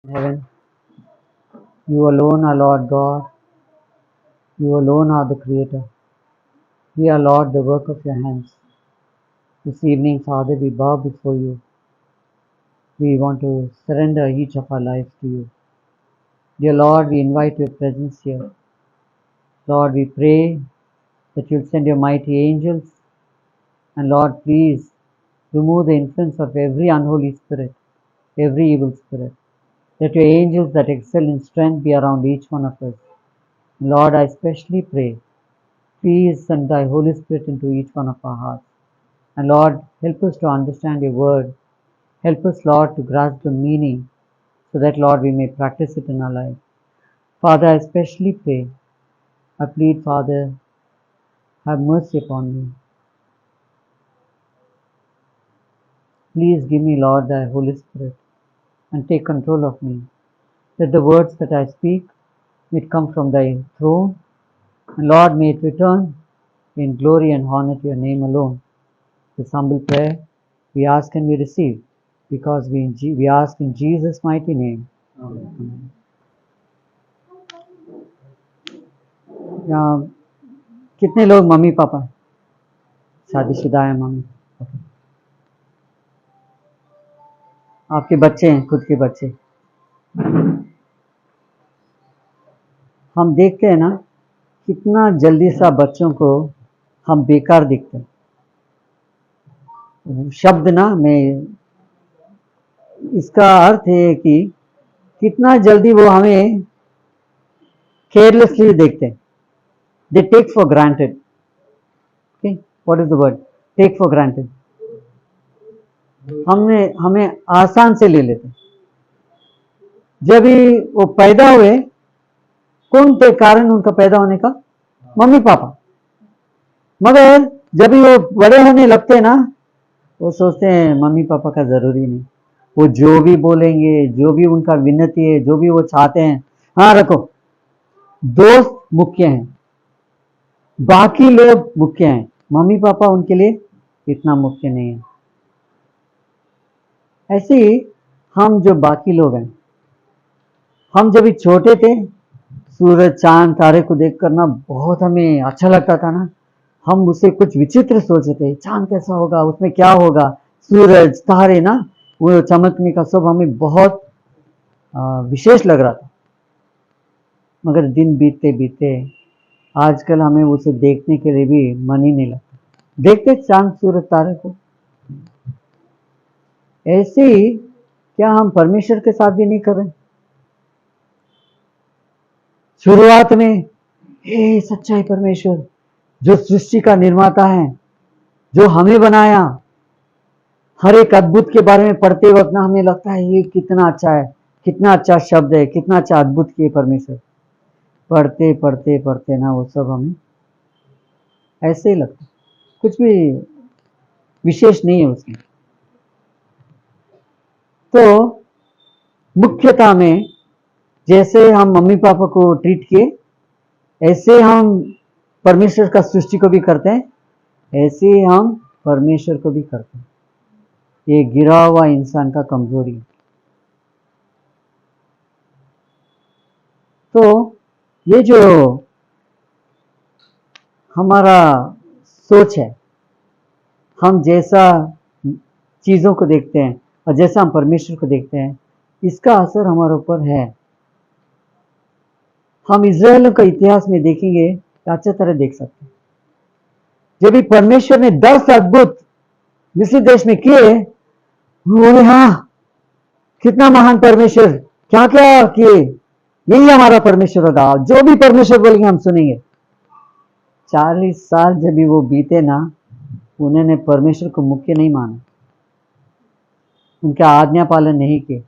Heaven, you alone are Lord God, you alone are the Creator. We are, Lord, the work of your hands. This evening, Father, we bow before you. We want to surrender each of our lives to you. Dear Lord, we invite your presence here. Lord, we pray that you'll send your mighty angels. And Lord, please remove the influence of every unholy spirit, every evil spirit. Let your angels that excel in strength be around each one of us. Lord, I especially pray, please send thy Holy Spirit into each one of our hearts. And Lord, help us to understand your word. Help us, Lord, to grasp the meaning so that, Lord, we may practice it in our life. Father, I especially pray, I plead, Father, have mercy upon me. Please give me, Lord, thy Holy Spirit and take control of me. Let the words that I speak may come from thy throne. And Lord, may it return in glory and honor to your name alone. This humble prayer we ask and we receive because we ask in Jesus' mighty name. Amen. यहाँ कितने लोग mummy papa शादीशुदा है? Mummy आपके बच्चे हैं, खुद के बच्चे? हम देखते हैं ना कितना जल्दी सा बच्चों को हम बेकार दिखते हैं। शब्द ना मैं इसका अर्थ है कि कितना जल्दी वो हमें केयरलेसली देखते हैं। They take for granted. Okay, what is the word? Take for granted. हमें आसान से ले लेते हैं। जब भी वो पैदा हुए, कौन थे कारण उनका पैदा होने का? Mummy papa. मगर जब भी वो बड़े होने लगते हैं ना, वो सोचते हैं मम्मी पापा का जरूरी नहीं। वो जो भी बोलेंगे, जो भी उनका विनती है, जो भी वो चाहते हैं, हाँ रखो। दोस्त मुख्य हैं, बाकी लोग मुख्य हैं, मम्मी पापा उनके लिए इतना मुख्य नहीं है। ऐसे ही हम जो बाकी लोग हैं, हम जब भी छोटे थे, सूरज चांद तारे को देख करना बहुत हमें अच्छा लगता था ना। हम उसे कुछ विचित्र सोचते थे, चांद कैसा होगा, उसमें क्या होगा, सूरज तारे ना वो चमकने का सब हमें बहुत विशेष लग रहा था। मगर दिन बीतते बीतते आजकल हमें उसे देखने के लिए भी मन ही नहीं लगता। देखते चांद सूरज तारे को। ऐसे ही क्या हम परमेश्वर के साथ भी नहीं कर रहे? शुरुआत में हे सच्चाई परमेश्वर जो सृष्टि का निर्माता है, जो हमें बनाया, हर एक अद्भुत के बारे में पढ़ते वक्त ना हमें लगता है ये कितना अच्छा है, कितना अच्छा शब्द है, कितना अच्छा अद्भुत किए परमेश्वर। पढ़ते पढ़ते पढ़ते ना वो सब हमें ऐसे ही लगता, कुछ भी विशेष नहीं है उसमें। तो मुख्यता में जैसे हम मम्मी पापा को ट्रीट किए, ऐसे हम परमेश्वर का सृष्टि को भी करते हैं, ऐसे ही हम परमेश्वर को भी करते हैं। ये गिरा हुआ इंसान का कमजोरी। तो ये जो हमारा सोच है, हम जैसा चीजों को देखते हैं और जैसा हम परमेश्वर को देखते हैं, इसका असर हमारे ऊपर है। हम इजराइल का इतिहास में देखेंगे तो अच्छी तरह देख सकते हैं। जब भी परमेश्वर ने 10 अद्भुत मिस्र देश में किए, बोले हाँ कितना महान परमेश्वर, क्या क्या किए, यही हमारा परमेश्वर होगा, जो भी परमेश्वर बोलेंगे हम सुनेंगे। 40 साल जब भी वो बीते ना, उन्होंने परमेश्वर को मुख्य नहीं माना, उनका आज्ञा पालन नहीं किए,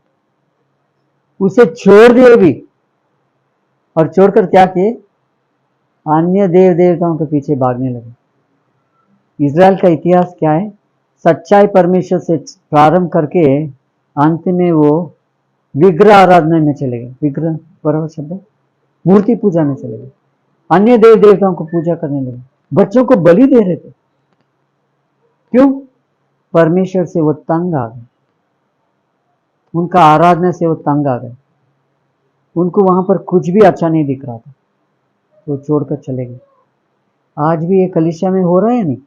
उसे छोड़ दिए भी। और छोड़कर क्या किए? अन्य देव देवताओं के पीछे भागने लगे। इजराइल का इतिहास क्या है? सच्चाई परमेश्वर से प्रारंभ करके अंत में वो विग्रह आराधना में चले गए। विग्रह बराबर शब्द है, मूर्ति पूजा में चले गए, अन्य देव देवताओं को पूजा करने लगे, बच्चों को बलि दे रहे थे। क्यों? परमेश्वर से वो तंग आ गए, उनका आराधना से वो तंग आ गए। उनको वहां पर कुछ भी अच्छा नहीं दिख रहा था, तो छोड़कर चले गए। आज भी ये कलीसिया में हो रहा है नहीं?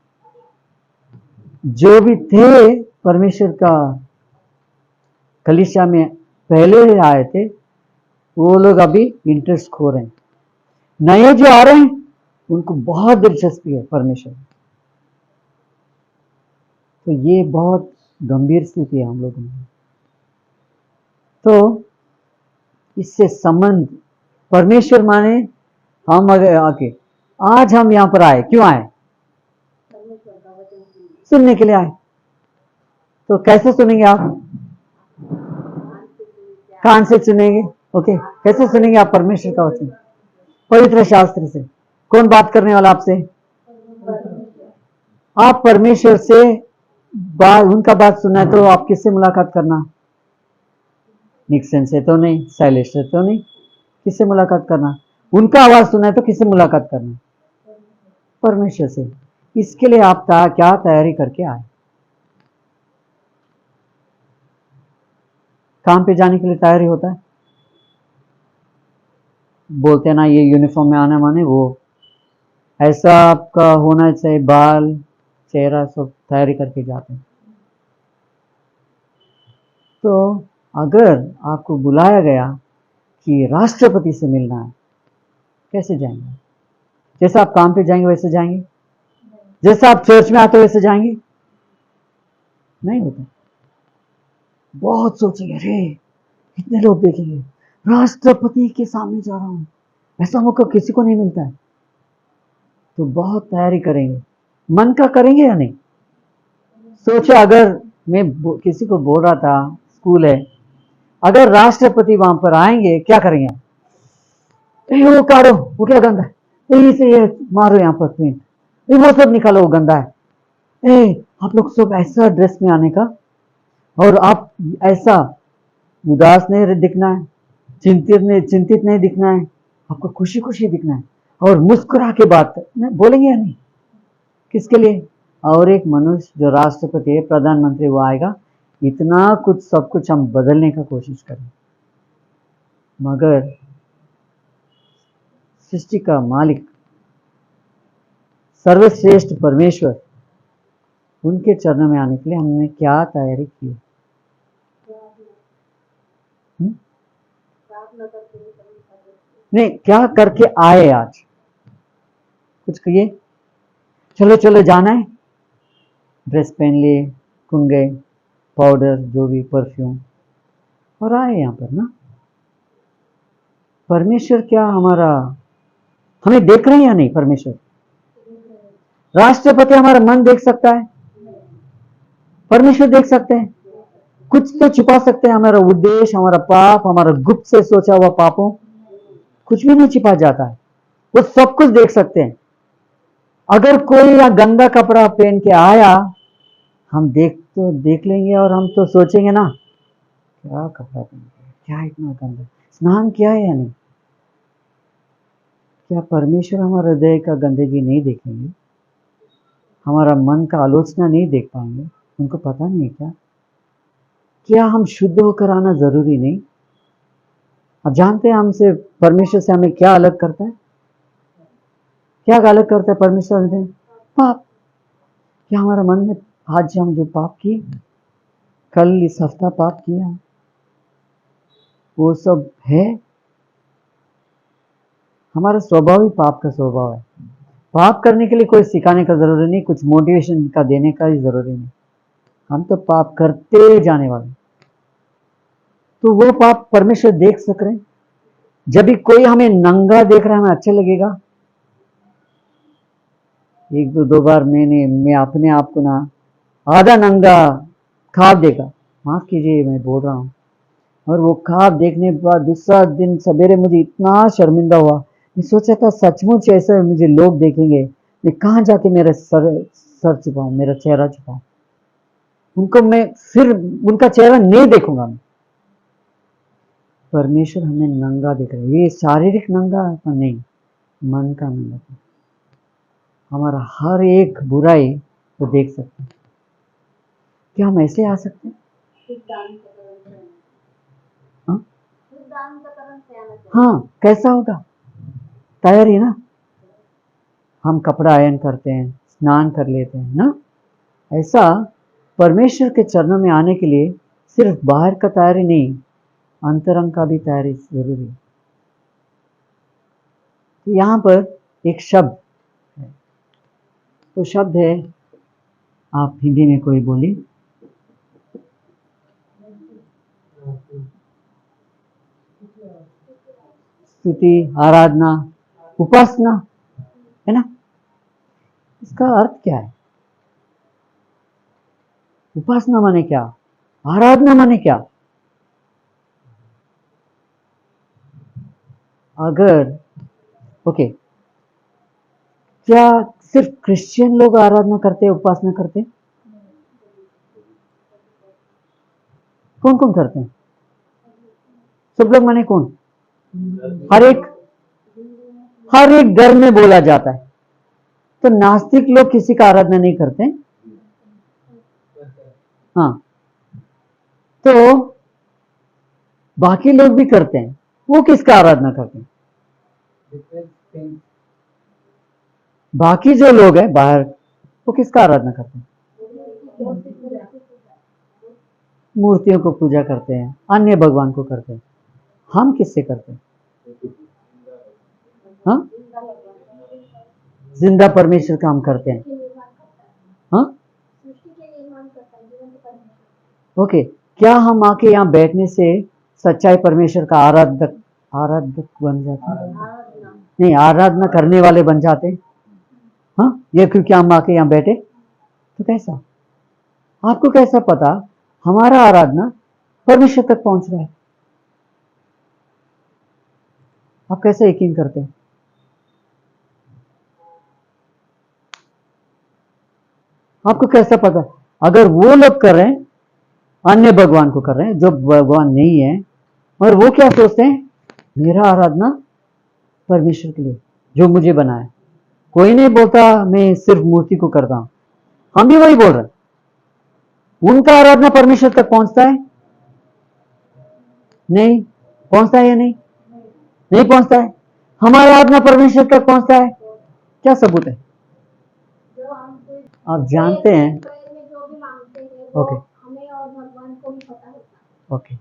जो भी थे परमेश्वर का कलीसिया में पहले आए थे, वो लोग अभी इंटरेस्ट खो रहे हैं। नए जो आ रहे हैं उनको बहुत दिलचस्पी है परमेश्वर। तो ये बहुत गंभीर स्थिति है हम लोगों में। तो इससे संबंध परमेश्वर माने हम अगर आके आज हम यहां पर आए, क्यों आए? सुनने के लिए आए। तो कैसे सुनेंगे आप? कान से सुनेंगे। ओके, कैसे सुनेंगे आप परमेश्वर का वचन? पवित्र शास्त्र से। कौन बात करने वाला आपसे? आप परमेश्वर से उनका बात सुनना है तो आप किससे मुलाकात करना? निक्सन से तो नहीं, शैलेश से तो नहीं, किससे मुलाकात करना? उनका आवाज सुना है तो किससे मुलाकात करना? परमेश्वर से। इसके लिए आप क्या तैयारी करके आए? काम पे जाने के लिए तैयारी होता है। बोलते हैं ना ये यूनिफॉर्म में आना माने वो ऐसा आपका होना चाहिए, बाल चेहरा सब तैयारी करके जाते हैं। तो अगर आपको बुलाया गया कि राष्ट्रपति से मिलना है, कैसे जाएंगे? जैसा आप काम पे जाएंगे वैसे जाएंगे? जैसा आप चर्च में आते वैसे जाएंगे? नहीं होता। बहुत सोचेंगे, अरे कितने लोग देखेंगे, राष्ट्रपति के सामने जा रहा हूं, ऐसा मौका किसी को नहीं मिलता है। तो बहुत तैयारी करेंगे। मन का करेंगे या नहीं? सोचो अगर मैं किसी को बोल रहा था, स्कूल है, अगर राष्ट्रपति वहां पर आएंगे क्या करेंगे आप? वो काटो, वो क्या गंदा है, यही से ये मारो यहाँ पर पेंट, वो सब निकालो, वो गंदा है। आप लोग सब ऐसा ड्रेस में आने का, और आप ऐसा उदास नहीं दिखना है, चिंतित नहीं दिखना है, आपको खुशी खुशी दिखना है, और मुस्कुरा के बात बोलेंगे या नहीं? किसके लिए? और एक मनुष्य जो राष्ट्रपति है, प्रधानमंत्री, वो आएगा, इतना कुछ सब कुछ हम बदलने का कोशिश करें, मगर सृष्टि का मालिक सर्वश्रेष्ठ परमेश्वर, उनके चरणों में आने के लिए हमने क्या तैयारी की? नहीं, क्या करके आए आज? कुछ कहिए। चलो चलो जाना है, ड्रेस पहन लिए, कुंगे, पाउडर, जो भी परफ्यूम, और आए यहाँ पर ना। परमेश्वर क्या हमारा हमें देख रहे हैं या नहीं? परमेश्वर राष्ट्रपति हमारा मन देख सकता है, परमेश्वर देख सकते हैं। कुछ तो छुपा सकते हैं, हमारा उद्देश्य, हमारा पाप, हमारा गुप्त से सोचा हुआ पापों, कुछ भी नहीं छिपा जाता है, वो सब कुछ देख सकते हैं। अगर कोई या गंदा कपड़ा पहन के आया, हम देख लेंगे, और हम तो सोचेंगे ना, क्या कपड़ा पहन के, क्या इतना गंदा, स्नान किया है या नहीं? क्या परमेश्वर हमारे हृदय का गंदगी नहीं देखेंगे? हमारा मन का आलोचना नहीं देख पाएंगे? उनको पता नहीं क्या? क्या हम शुद्ध होकर आना जरूरी नहीं? अब जानते हैं हमसे, परमेश्वर से हमें क्या अलग करता है? क्या अलग करता है परमेश्वर से? पाप। क्या हमारा मन में आज हम जो पाप किए, कल इस हफ्ता पाप किया, वो सब है? हमारा स्वभाव ही पाप का स्वभाव है। पाप करने के लिए कोई सिखाने का जरूरी नहीं, कुछ मोटिवेशन का देने का ही जरूरी नहीं, हम तो पाप करते जाने वाले। तो वो पाप परमेश्वर देख सक रहे हैं। जब भी कोई हमें नंगा देख रहा है, हमें अच्छा लगेगा? एक दो बार मैं अपने आप को ना आधा नंगा ख्वाब देखा, माफ कीजिए मैं बोल रहा हूँ, और वो ख्वाब देखने के बाद दूसरा दिन सवेरे मुझे इतना शर्मिंदा हुआ। मैं सोचा था सचमुच ऐसा मुझे लोग देखेंगे, मैं कहाँ जाके मेरा सर छुपाऊं, मेरा चेहरा छुपाऊं, उनको मैं फिर उनका चेहरा नहीं देखूंगा मैं। परमेश्वर हमें नंगा देख रहे हैं, ये शारीरिक नंगा तो नहीं, मन का नंगा। हमारा हर एक बुराई को देख सकते हैं। क्या हम ऐसे आ सकते हैं? हाँ? हाँ, कैसा होगा? तैयारी ना, हम कपड़ा आयन करते हैं, स्नान कर लेते हैं ना। ऐसा परमेश्वर के चरणों में आने के लिए सिर्फ बाहर का तैयारी नहीं, अंतरंग का भी तैयारी जरूरी है। तो यहाँ पर एक शब्द है, तो शब्द है, आप हिंदी में कोई बोली। स्तुति, आराधना, उपासना, है ना। इसका अर्थ क्या है? उपासना माने क्या? आराधना माने क्या? अगर ओके, क्या सिर्फ क्रिश्चियन लोग आराधना करते हैं, उपासना करते हैं? कौन कौन करते हैं? सब लोग माने कौन? हर एक घर में बोला जाता है। तो नास्तिक लोग किसी का आराधना नहीं करते? हाँ, तो बाकी लोग भी करते हैं, वो किसका आराधना करते हैं? बाकी जो लोग हैं बाहर, वो किसका आराधना करते हैं? मूर्तियों को पूजा करते हैं, अन्य भगवान को करते हैं। हम किससे करते हैं? हाँ, जिंदा परमेश्वर का हम करते हैं। हाँ, ओके, क्या हम आके यहाँ बैठने से सच्चाई परमेश्वर का आराधक बन जाते हैं? नहीं, आराधना करने वाले बन जाते हैं। हाँ, ये क्योंकि हम आके यहाँ बैठे, तो कैसा? आपको कैसा पता हमारा आराधना परमेश्वर तक पहुंच रहा है? आप कैसे यकीन करते हैं? आपको कैसा पता? अगर वो लोग कर रहे हैं, अन्य भगवान को कर रहे हैं जो भगवान नहीं है, और वो क्या सोचते हैं? मेरा आराधना परमेश्वर के लिए जो मुझे बनाया। कोई नहीं बोलता मैं सिर्फ मूर्ति को करता हूं, हम भी वही बोल रहे हैं। उनका आराधना परमेश्वर तक पहुंचता है? नहीं पहुंचता है या नहीं? नहीं पहुंचता है। हमारा आराधना परमेश्वर तक पहुंचता है? क्या सबूत है? आप जानते हैं? ओके ओके,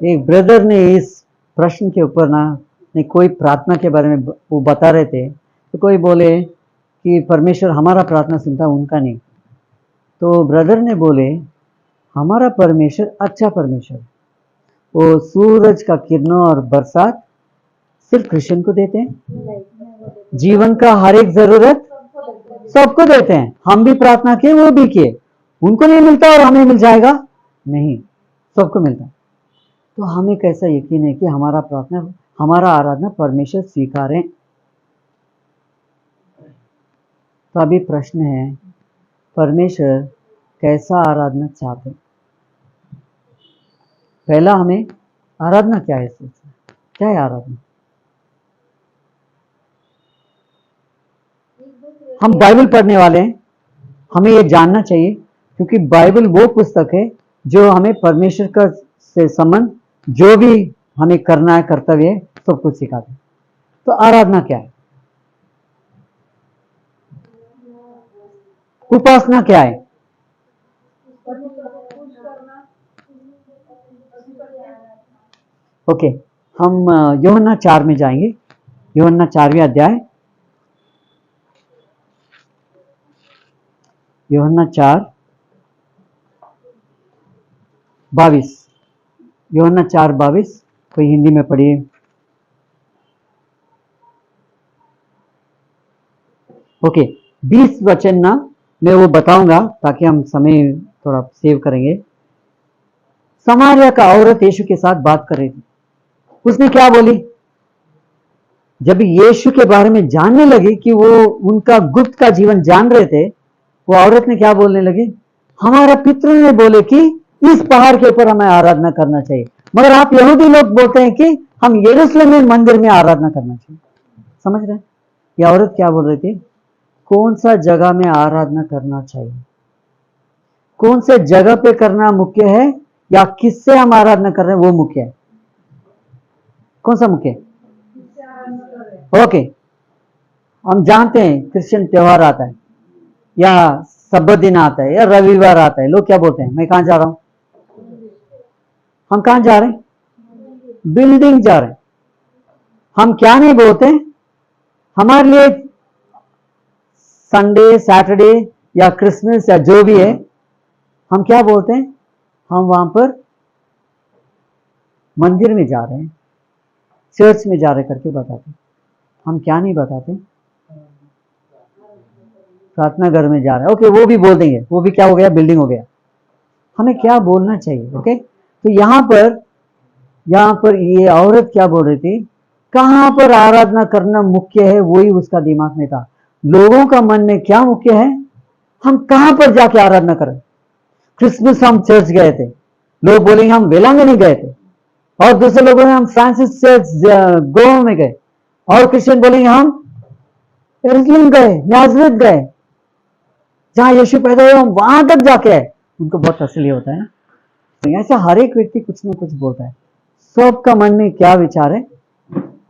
एक ब्रदर ने इस प्रश्न के ऊपर ना, नहीं कोई प्रार्थना के बारे में वो बता रहे थे, तो कोई बोले कि परमेश्वर हमारा प्रार्थना सुनता, उनका नहीं। तो ब्रदर ने बोले हमारा परमेश्वर अच्छा परमेश्वर, वो सूरज का किरणों और बरसात सिर्फ क्रिश्चियन को देते हैं, जीवन का हर एक जरूरत सबको देते हैं। हम भी प्रार्थना किए, वो भी किए, उनको नहीं मिलता और हमें मिल जाएगा? नहीं, सबको मिलता है। तो हमें कैसा यकीन है कि हमारा आराधना परमेश्वर स्वीकारें? तो अभी प्रश्न है, परमेश्वर कैसा आराधना चाहते हैं? पहला हमें आराधना क्या है सोचना, क्या है आराधना? हम बाइबल पढ़ने वाले हैं, हमें ये जानना चाहिए, क्योंकि बाइबल वो पुस्तक है जो हमें परमेश्वर का से संबंध, जो भी हमें करना है, कर्तव्य है, सब कुछ सिखाते हैं। तो आराधना क्या है? उपासना क्या है? ओके, हम यूहन्ना 4 में जाएंगे। यूहन्ना 4वें अध्याय, यूहन्ना 4:22, यूहन्ना 4:22, कोई हिंदी में पढ़िए। ओके, 20 वचन ना मैं वो बताऊंगा ताकि हम समय थोड़ा सेव करेंगे। समारिया का औरत यीशु के साथ बात कर रही थी। उसने क्या बोली? जब यीशु के बारे में जानने लगी कि वो उनका गुप्त का जीवन जान रहे थे, वो औरत ने क्या बोलने लगी? हमारे पितरों ने बोले कि इस पहाड़ के ऊपर हमें आराधना करना चाहिए, मगर आप यहूदी लोग बोलते हैं कि हम यरूशलेम में मंदिर में आराधना करना चाहिए। समझ रहे हैं? ये औरत क्या बोल रही थी? कौन सा जगह में आराधना करना चाहिए? कौन से जगह पे करना मुख्य है या किससे हम आराधना कर रहे हैं वो मुख्य है? कौन सा मुख्य है? ओके, हम जानते हैं क्रिश्चियन त्योहार आता है या सब्बत दिन आता है या रविवार आता है, लोग क्या बोलते हैं, मैं कहां जा रहा हूं? हम कहां जा रहे हैं? बिल्डिंग जा रहे हैं। हम क्या नहीं बोलते, हमारे लिए संडे सैटरडे या क्रिसमस या जो भी है, हम क्या बोलते हैं? हम वहां पर मंदिर में जा रहे हैं, चर्च में जा रहे करके बताते। हम क्या नहीं बताते? प्रार्थना घर में जा रहे हैं। ओके, वो भी बोल देंगे, वो भी क्या हो गया? बिल्डिंग हो गया। हमें क्या बोलना चाहिए? ओके, तो यहां पर ये औरत क्या बोल रही थी? कहां पर आराधना करना मुख्य है, वही उसका दिमाग में था। लोगों का मन में क्या मुख्य है? हम कहां पर जाके आराधना करें? क्रिसमस हम चर्च गए थे, लोग बोलेंगे हम वेलांगनी गए थे, और दूसरे लोग बोलेंगे हम फ्रांसिस चर्च गोवा में गए, और क्रिश्चियन बोलेंगे हम यरूशलेम गए, नाज़रेत गए, जहां यीशु पैदा हुआ, हम वहां तक जाके आए। उनको बहुत तसल्ली होता है ना, तो ऐसा हर एक व्यक्ति कुछ ना कुछ बोलता है। सबका मन में क्या विचार है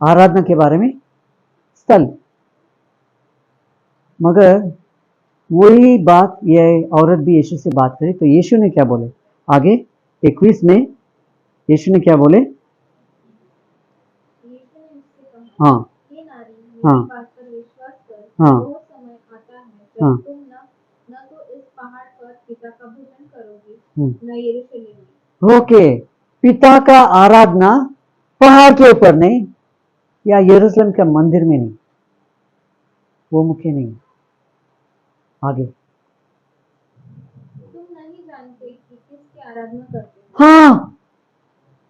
आराधना के बारे में? स्थल। मगर वही बात ये औरत भी यीशु से बात करी, तो यीशु ने क्या बोले आगे 21 में? यीशु ने क्या बोले? हाँ हाँ हाँ हाँ, ओके, पिता का आराधना पहाड़ के ऊपर नहीं या यरूशलेम के मंदिर में नहीं, वो मुख्य नहीं। आगे तुम नहीं जानते कि किसकी आराधना करते। हाँ,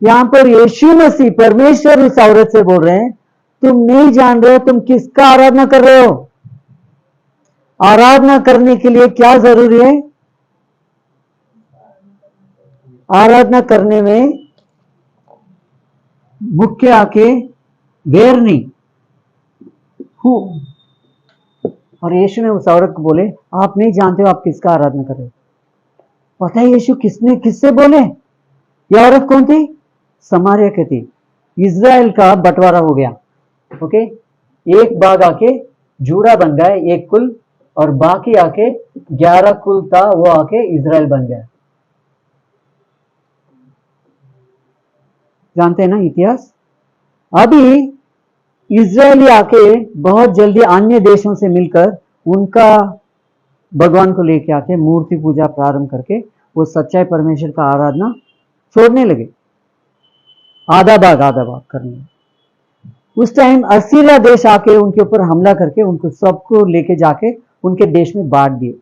यहां पर यीशु मसीह परमेश्वर इस औरत से बोल रहे हैं, तुम नहीं जान रहे हो तुम किसका आराधना कर रहे हो। आराधना करने के लिए क्या जरूरी है? आराधना करने में मुख्य आके वेर नहीं हूं। और यीशु ने उस औरत को बोले, आप नहीं जानते हो आप किसका आराधना कर रहे हो। पता है यीशु किससे बोले? यह औरत कौन थी? समारिया की थी। इजराइल का बंटवारा हो गया। ओके, एक भाग आके जूड़ा बन गया, एक कुल, और बाकी आके 11 कुल था, वो आके इजराइल बन गया। जानते हैं ना इतिहास? अभी इजरायली आके बहुत जल्दी अन्य देशों से मिलकर उनका भगवान को लेके आके मूर्ति पूजा प्रारंभ करके वो सच्चाई परमेश्वर का आराधना छोड़ने लगे, आधा भाग करने। उस टाइम असीरिया देश आके उनके ऊपर हमला करके उनको सबको लेके जाके उनके देश में बांट दिए,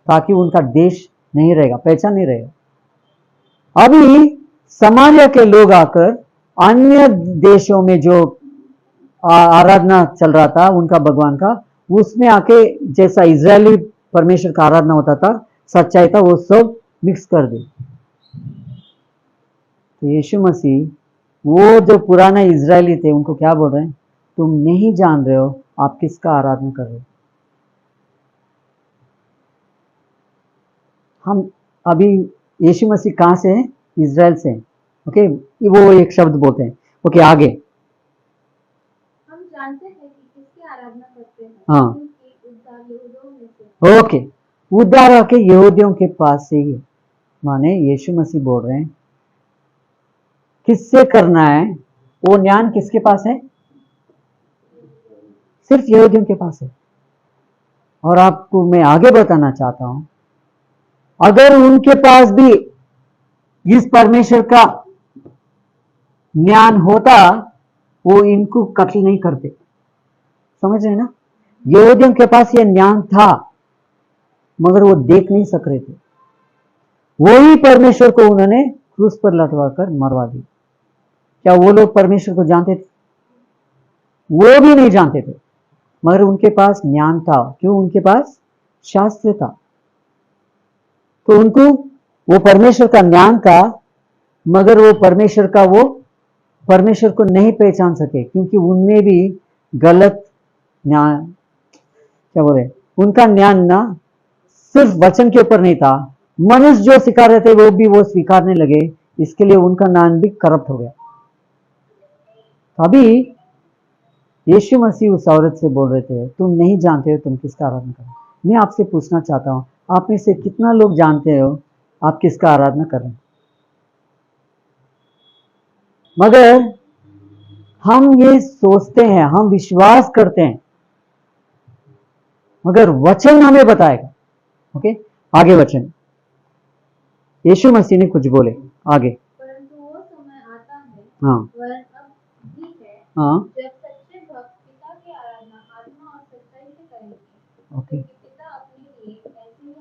ताकि उनका देश नहीं रहेगा, पहचान नहीं रहेगा। अभी समारिया के लोग आकर अन्य देशों में जो आराधना चल रहा था उनका भगवान का, उसमें आके जैसा इजरायली परमेश्वर का आराधना होता था, सच्चाई था, वो सब मिक्स कर दी। तो यीशु मसीह वो जो पुराना इजरायली थे उनको क्या बोल रहे हैं? तुम नहीं जान रहे हो आप किसका आराधना कर रहे हो। हम अभी यीशु मसीह कहां से हैं? इजराइल से हैं। ओके, वो एक शब्द बोलते हैं। ओके, आगे हम जानते हैं कि किसकी आराधना करते हैं। हाँ, उद्धार यहूदियों में से। ओके, उद्धार आके यहूदियों के पास से ही, माने यीशु मसीह बोल रहे हैं किससे करना है, वो ज्ञान किसके पास है? सिर्फ यहूदियों के पास है। और आपको मैं आगे बताना चाहता हूं, अगर उनके पास भी इस परमेश्वर का ज्ञान होता, वो इनको कत्ल नहीं करते। समझ रहे ना? यहूदियों के पास ये ज्ञान था, मगर वो देख नहीं सक रहे थे। वही परमेश्वर को उन्होंने क्रूस पर लटवा कर मरवा दी। क्या वो लोग परमेश्वर को जानते थे? वो भी नहीं जानते थे, मगर उनके पास ज्ञान था। क्यों? उनके पास शास्त्र था, तो उनको वो परमेश्वर का ज्ञान था, मगर वो परमेश्वर को नहीं पहचान सके, क्योंकि उनमें भी गलत ज्ञान, क्या बोले, उनका ज्ञान ना सिर्फ वचन के ऊपर नहीं था, मनुष्य जो सिखा रहे थे वो भी वो स्वीकारने लगे, इसके लिए उनका नाम भी करप्ट हो गया। अभी यीशु मसीह उस औरत से बोल रहे थे, तुम नहीं जानते हो तुम किसका आराधना करो। मैं आपसे पूछना चाहता हूँ, आप में से कितना लोग जानते हो आप किसका आराधना कर रहे हैं? मगर हम ये सोचते हैं, हम विश्वास करते हैं, मगर वचन हमें बताएगा। ओके, आगे वचन, यीशु मसीह ने कुछ बोले आगे। परंतु वो समय आता है, हाँ वह अब भी है, हाँ जब सच्चे भक्त पिता की आराधना आत्मा और सच्चाई से करेंगे, ओके। क्योंकि पिता अपने लिए ऐसे ही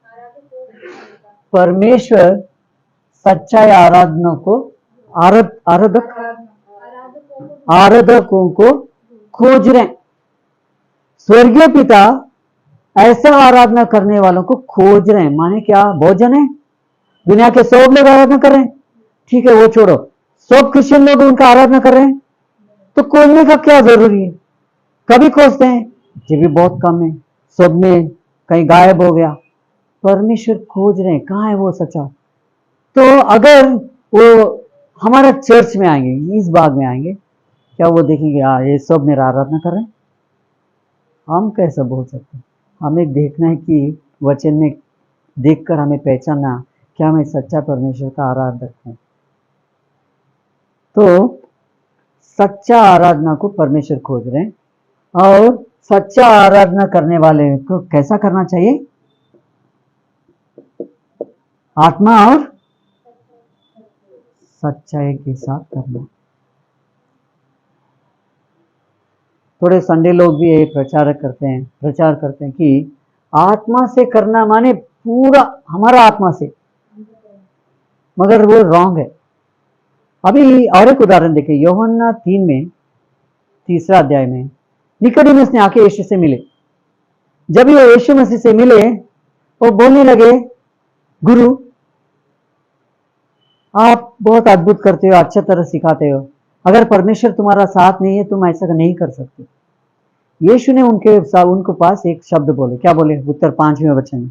आराधकों को ढूंढेगा। परमेश्वर सच्चाई आराधना को आराधक आराधकों को खोज रहे हैं। स्वर्गीय पिता ऐसा आराधना करने वालों को खोज रहे हैं। माने क्या? बहुत जन है, दुनिया के सब लोग आराधना कर रहे हैं, ठीक है वो छोड़ो, सब क्रिश्चियन लोग उनका आराधना कर रहे हैं, तो खोजने का क्या जरूरी है? कभी खोजते हैं, ये भी बहुत कम है, सब में कहीं गायब हो गया। परमेश्वर खोज रहे हैं, कहाँ है वो सच्चा? तो अगर वो हमारा चर्च में आएंगे, इस बाग में आएंगे, क्या वो देखेंगे ये सब मेरा आराधना कर रहे हैं? हम कैसे बोल सकते हैं? हमें देखना है कि वचन में देखकर हमें पहचानना क्या मैं सच्चा परमेश्वर का आराधक हूं। तो सच्चा आराधना को परमेश्वर खोज रहे हैं, और सच्चा आराधना करने वाले को कैसा करना चाहिए? आत्मा और सच्चाई के साथ करना। थोड़े संडे लोग भी ये प्रचार करते हैं कि आत्मा से करना माने पूरा हमारा आत्मा से, मगर वो रॉन्ग है। अभी और एक उदाहरण देखें, यूहन्ना 3 में 3 अध्याय में निकोदेमुस ने आके यीशु से मिले। जब वो यीशु मसीह से मिले, वो बोलने लगे, गुरु आप बहुत अद्भुत करते हो, अच्छा तरह सिखाते हो, अगर परमेश्वर तुम्हारा साथ नहीं है तुम ऐसा नहीं कर सकते। यीशु ने उनको पास एक शब्द बोले, क्या बोले? उत्तर 5वें वचन में,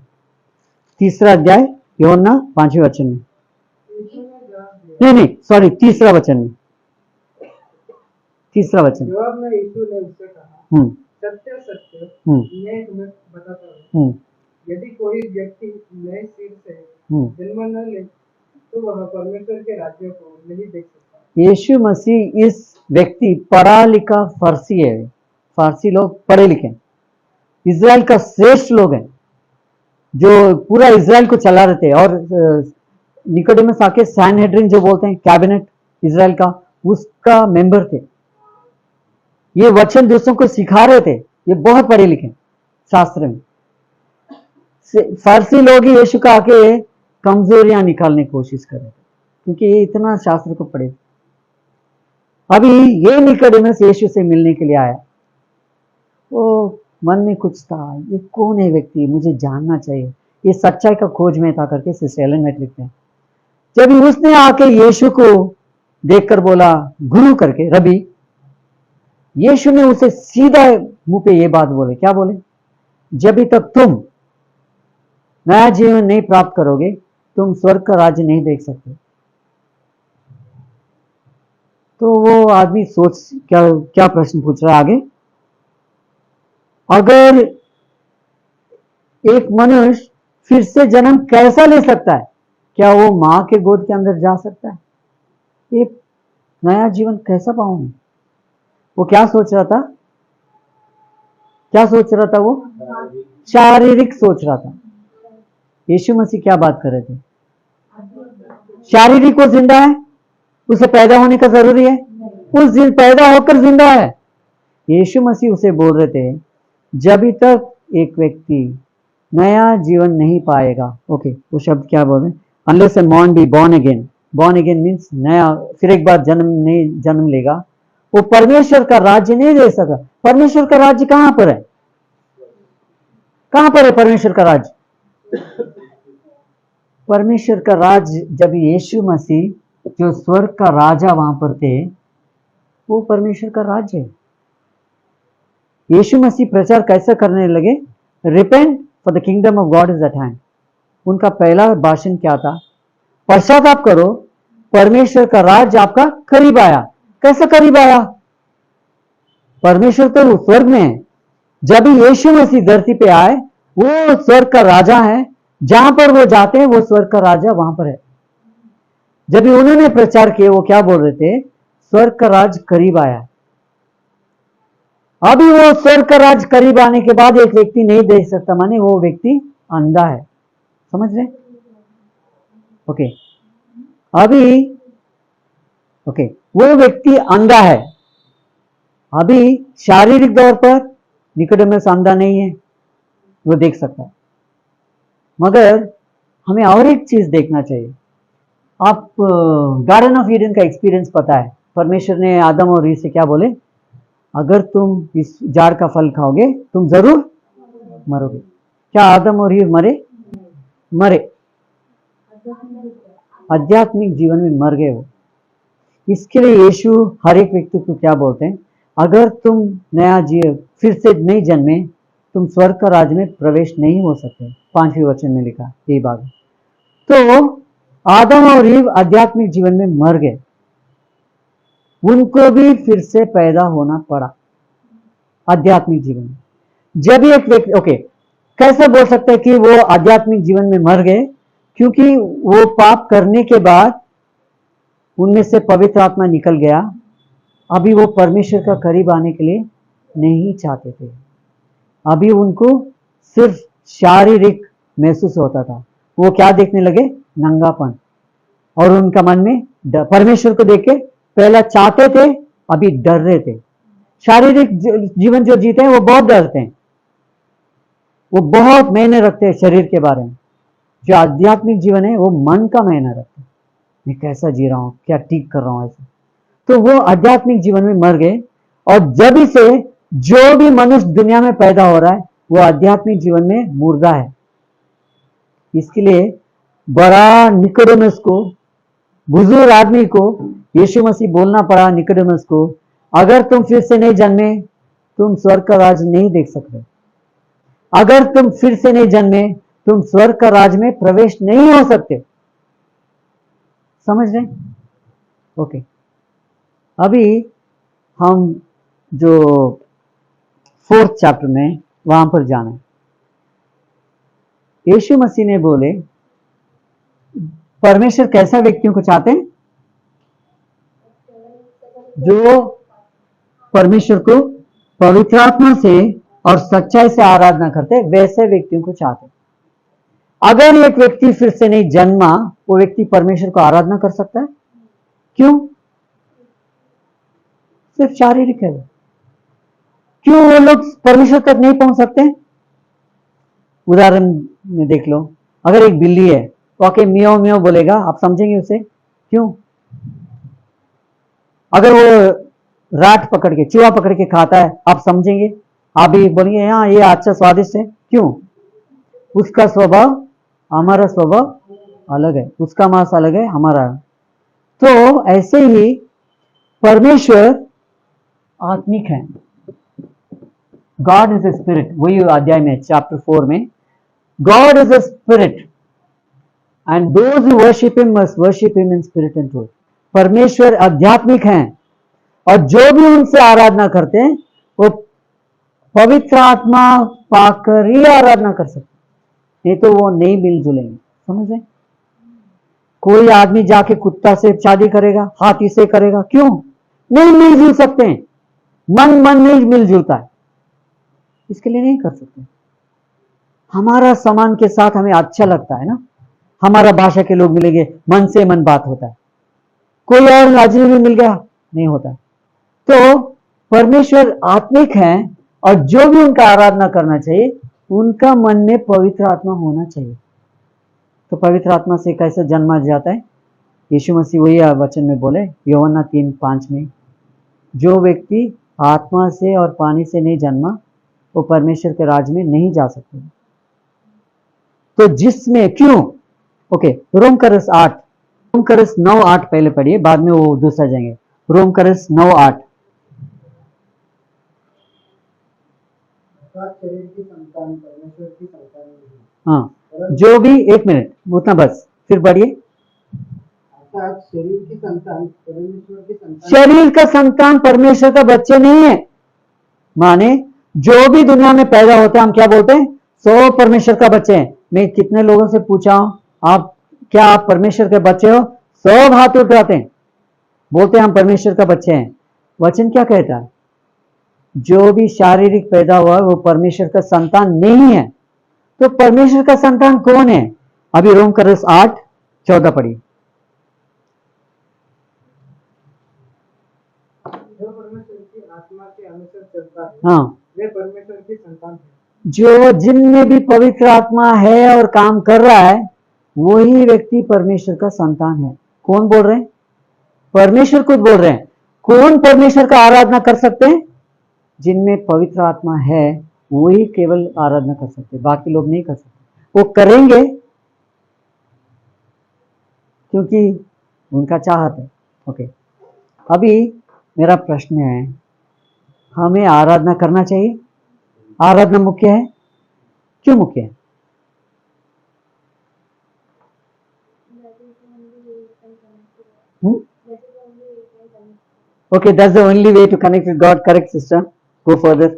3 अध्याय यूहन्ना 5वें वचन में, नहीं सॉरी 3 वचन में, 3 वचन। जवाब में यीशु ने उससे कहा, सत्य सत्य मैं तुम्हें बताता हूँ, यदि कोई व्यक्ति नए सिर से जन्म न ले तो वह परमेश्वर के राज्य को नहीं देख सकता। यीशु मसीह इस व्यक्ति पढ़ा लिखा फारसी है, फारसी लोग पढ़े लिखे, इजराइल का श्रेष्ठ लोग हैं, जो पूरा इजराइल को चला रहे थे, और निकोडेमस आके सैनहेड्रिन जो बोलते हैं कैबिनेट इजराइल का, उसका मेंबर थे। ये वचन दूसरों को सिखा रहे थे, ये बहुत पढ़े लिखे शास्त्र में। फारसी लोग ही यीशु का आके कमजोरियां निकालने की कोशिश कर रहे थे, क्योंकि ये इतना शास्त्र को पढ़े। अभी ये निकोदेमुस यीशु से मिलने के लिए आया, वो मन में कुछ था, ये कौन है व्यक्ति, मुझे जानना चाहिए, ये सच्चाई का खोज में था करके सिस्टर एलन व्हाइट लिखते हैं। जब उसने आके यीशु को देखकर बोला गुरु करके, रबी, यीशु ने उसे सीधा मुंह पे ये बात बोले, क्या बोले? जब तक तुम नया जीवन नहीं प्राप्त करोगे तुम स्वर्ग का राज्य नहीं देख सकते। तो वो आदमी सोच क्या प्रश्न पूछ रहा है आगे, अगर एक मनुष्य फिर से जन्म कैसा ले सकता है? क्या वो मां के गोद के अंदर जा सकता है? ये नया जीवन कैसा पाऊंगा? वो क्या सोच रहा था? वो शारीरिक सोच रहा था। यीशु मसीह क्या बात कर रहे थे? शारीरिक वो जिंदा है, उसे पैदा होने का जरूरी है, उस दिन पैदा होकर जिंदा है। यीशु मसीह उसे बोल रहे थे जब तक एक व्यक्ति नया जीवन नहीं पाएगा, ओके वो शब्द क्या बोल रहे हैं? Unless a man be born again. Born again means नया, फिर एक बार जन्म लेगा, वो परमेश्वर का राज्य नहीं दे सका। परमेश्वर का राज्य कहां पर है? कहां पर है परमेश्वर का राज्य? परमेश्वर का राज्य जब यीशु मसीह जो स्वर्ग का राजा वहां पर थे, वो परमेश्वर का राज्य है। यीशु मसीह प्रचार कैसे करने लगे? Repent for the kingdom of God is eight hand. उनका पहला भाषण क्या था? पश्चाताप करो, परमेश्वर का राज्य आपका करीब आया। कैसे करीब आया? परमेश्वर तो स्वर्ग में है। जब यीशु मसीह धरती पे आए, वो स्वर्ग का राजा है। जहां पर वो जाते हैं वो स्वर्ग का राजा वहां पर है। जब भी उन्होंने प्रचार किए, वो क्या बोल रहे थे? स्वर्ग का राज करीब आया। अभी वो स्वर्ग का राज करीब आने के बाद एक व्यक्ति नहीं देख सकता, माने वो व्यक्ति अंधा है। समझ रहे? ओके, अभी ओके, वो व्यक्ति अंधा है। अभी शारीरिक तौर पर निकोडेमस अंधा नहीं है, वो देख सकता है। मगर हमें और एक चीज देखना चाहिए। आप गार्डन ऑफ ईडन का एक्सपीरियंस पता है। परमेश्वर ने आदम और ईव से क्या बोले? अगर तुम इस झाड़ का फल खाओगे तुम जरूर मरोगे। क्या आदम और ईव मरे? मरे। आध्यात्मिक जीवन में मर गए वो। इसके लिए यीशु हर एक व्यक्ति को क्या बोलते हैं? अगर तुम नया जीव फिर से नहीं जन्मे, तुम स्वर्ग का राज्य में प्रवेश नहीं हो सकते। 5वें वचन में लिखा यही बात। तो आदम और ईव आध्यात्मिक जीवन में मर गए, उनको भी फिर से पैदा होना पड़ा आध्यात्मिक जीवन में। जब एक व्यक्ति, ओके, कैसे बोल सकते हैं कि वो आध्यात्मिक जीवन में मर गए? क्योंकि वो पाप करने के बाद उनमें से पवित्र आत्मा निकल गया। अभी वो परमेश्वर का करीब आने के लिए नहीं चाहते थे। अभी उनको सिर्फ शारीरिक महसूस होता था। वो क्या देखने लगे? नंगापन। और उनका मन में परमेश्वर को देख के पहला चाहते थे, अभी डर रहे थे। शारीरिक जीवन जो जीते हैं वो बहुत डरते हैं, वो बहुत मायने रखते हैं शरीर के बारे में। जो आध्यात्मिक जीवन है वो मन का मायना रखते हैं, मैं कैसा जी रहा हूं, क्या ठीक कर रहा हूं, ऐसा। तो वो आध्यात्मिक जीवन में मर गए। और जब से जो भी मनुष्य दुनिया में पैदा हो रहा है वो आध्यात्मिक जीवन में मुर्दा है। इसके लिए बड़ा निकोडेमस को, बुजुर्ग आदमी को यीशु मसीह बोलना पड़ा निकोडेमस को, अगर तुम फिर से नहीं जन्मे तुम स्वर्ग का राज नहीं देख सकते। अगर तुम फिर से नहीं जन्मे तुम स्वर्ग का राज में प्रवेश नहीं हो सकते। समझ रहे? ओके, अभी हम जो 4th चैप्टर में वहां पर जाना है। यीशु मसीह ने बोले परमेश्वर कैसा व्यक्तियों को चाहते हैं? जो परमेश्वर को पवित्र आत्मा से और सच्चाई से आराधना करते, वैसे व्यक्तियों को चाहते हैं। अगर एक व्यक्ति फिर से नहीं जन्मा, वो व्यक्ति परमेश्वर को आराधना कर सकता है? क्यों? सिर्फ शारीरिक है। क्यों वो लोग परमेश्वर तक नहीं पहुंच सकते? उदाहरण में देख लो, अगर एक बिल्ली है तो आके मियाओ मियाओ बोलेगा, आप समझेंगे उसे? क्यों? अगर वो राट पकड़ के, चूहा पकड़ के खाता है, आप समझेंगे? आप भी बोलेंगे हाँ ये अच्छा स्वादिष्ट है। क्यों? उसका स्वभाव हमारा स्वभाव अलग है, उसका मांस अलग है, हमारा। तो ऐसे ही परमेश्वर आत्मिक है। गॉड इज ए स्पिरिट, वही अध्याय में चैप्टर 4 में, God is a spirit and those who worship him must worship him in spirit and truth. परमेश्वर आध्यात्मिक हैं और जो भी उनसे आराधना करते हैं वो पवित्र आत्मा पाकर ही आराधना कर सकते, नहीं तो वो नहीं मिलजुलेंगे। समझ रहे? कोई आदमी जाके कुत्ता से शादी करेगा, हाथी से करेगा, क्यों? नहीं मिलजुल सकते हैं, मन नहीं मिलजुलता है, इसके लिए नहीं कर सकते। हमारा समान के साथ हमें अच्छा लगता है ना, हमारा भाषा के लोग मिलेंगे, मन से मन बात होता है। कोई और अजनबी मिल गया, नहीं होता। तो परमेश्वर आत्मिक हैं और जो भी उनका आराधना करना चाहिए उनका मन में पवित्र आत्मा होना चाहिए। तो पवित्र आत्मा से कैसे जन्मा जाता है? यीशु मसीह वही वचन में बोले यूहन्ना 3:5 में, जो व्यक्ति आत्मा से और पानी से नहीं जन्मा वो परमेश्वर के राज में नहीं जा सकते। तो जिसमें क्यों? ओके, रोमकरस 9:8 पहले पढ़िए, बाद में वो दूसरा जाएंगे। रोमकरस 9:8। शरीर की संतान परमेश्वर की संतान नहीं, हाँ, जो भी, एक मिनट उतना बस, फिर बढ़िए। अर्थात शरीर की संतान परमेश्वर की संतान, शरीर का संतान परमेश्वर का बच्चे नहीं है। माने जो भी दुनिया में पैदा होते हैं हम क्या बोलते हैं, सब परमेश्वर का बच्चे हैं। मैं कितने लोगों से पूछा हूं, आप क्या आप परमेश्वर के बच्चे हो? सब हाथ उठाते हैं, बोलते हैं हम परमेश्वर का बच्चे हैं। वचन क्या कहता है? जो भी शारीरिक पैदा हुआ वो परमेश्वर का संतान नहीं है। तो परमेश्वर का संतान कौन है? अभी रोम करस 8:14 पढ़िए। जो परमेश्वर की आत्मा के अनुसार चलता है, हाँ, वे परमेश्वर की संतान है। जो जिनमें भी पवित्र आत्मा है और काम कर रहा है वही व्यक्ति परमेश्वर का संतान है। कौन बोल रहे हैं? परमेश्वर खुद बोल रहे हैं। कौन परमेश्वर का आराधना कर सकते हैं? जिनमें पवित्र आत्मा है वही केवल आराधना कर सकते, बाकी लोग नहीं कर सकते। वो करेंगे क्योंकि उनका चाहत है। ओके, अभी मेरा प्रश्न है, हमें आराधना करना चाहिए? आराधना मुख्य है? क्यों मुख्य है? Okay, that's the only way to connect with God. Correct, sister. Go further.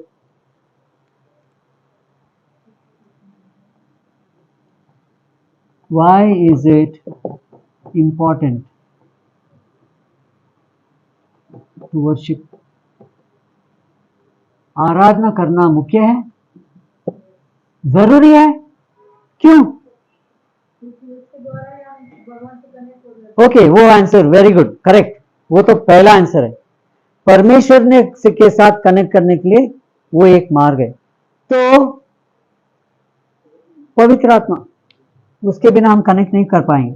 Why is it important to worship? आराधना करना मुख्य है, जरूरी है, क्यों? ओके, वो आंसर वेरी गुड, करेक्ट। वो तो पहला आंसर है। परमेश्वर ने के साथ कनेक्ट करने के लिए वो एक मार्ग है। तो पवित्र आत्मा, उसके बिना हम कनेक्ट नहीं कर पाएंगे,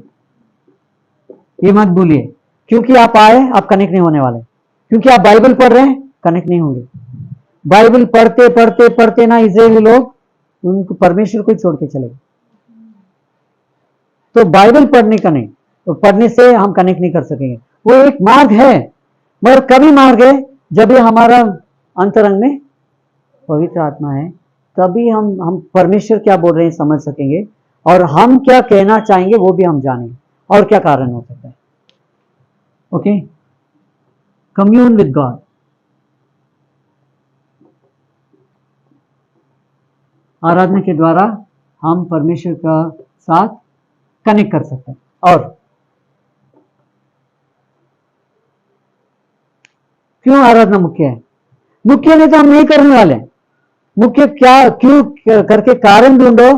ये मत भूलिए। क्योंकि आप आए, आप कनेक्ट नहीं होने वाले। क्योंकि आप बाइबल पढ़ रहे हैं, कनेक्ट नहीं होंगे। बाइबल पढ़ते पढ़ते पढ़ते ना इजरायली लोग उनको परमेश्वर को छोड़ के चले गए। तो बाइबल पढ़ने का नहीं, तो पढ़ने से हम कनेक्ट नहीं कर सकेंगे। वो एक मार्ग है, मगर कभी मार्ग है जब ये हमारा अंतरंग में पवित्र आत्मा है, तभी हम परमेश्वर क्या बोल रहे हैं समझ सकेंगे, और हम क्या कहना चाहेंगे वो भी हम जानेंगे, और क्या कारण हो सकता है। Okay, commune with God. आराधना के द्वारा हम परमेश्वर का साथ कनेक्ट कर सकते हैं। और क्यों आराधना मुख्य है? मुख्य नहीं तो हम नहीं करने वाले। मुख्य क्या, क्यों करके कारण ढूंढो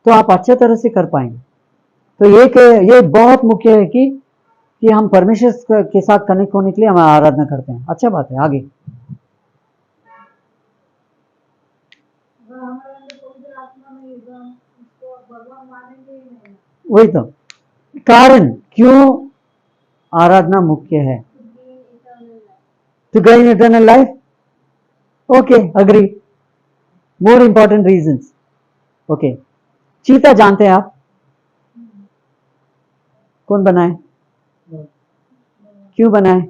तो आप अच्छे तरह से कर पाएंगे। तो ये बहुत मुख्य है कि हम परमेश्वर के साथ कनेक्ट होने के लिए हम आराधना करते हैं। अच्छा बात है, आगे। वही तो कारण, क्यों आराधना मुख्य है? To gain eternal life. Okay, agree. More important reasons. Okay, चीता जानते हैं आप? कौन बनाए? क्यों बनाए?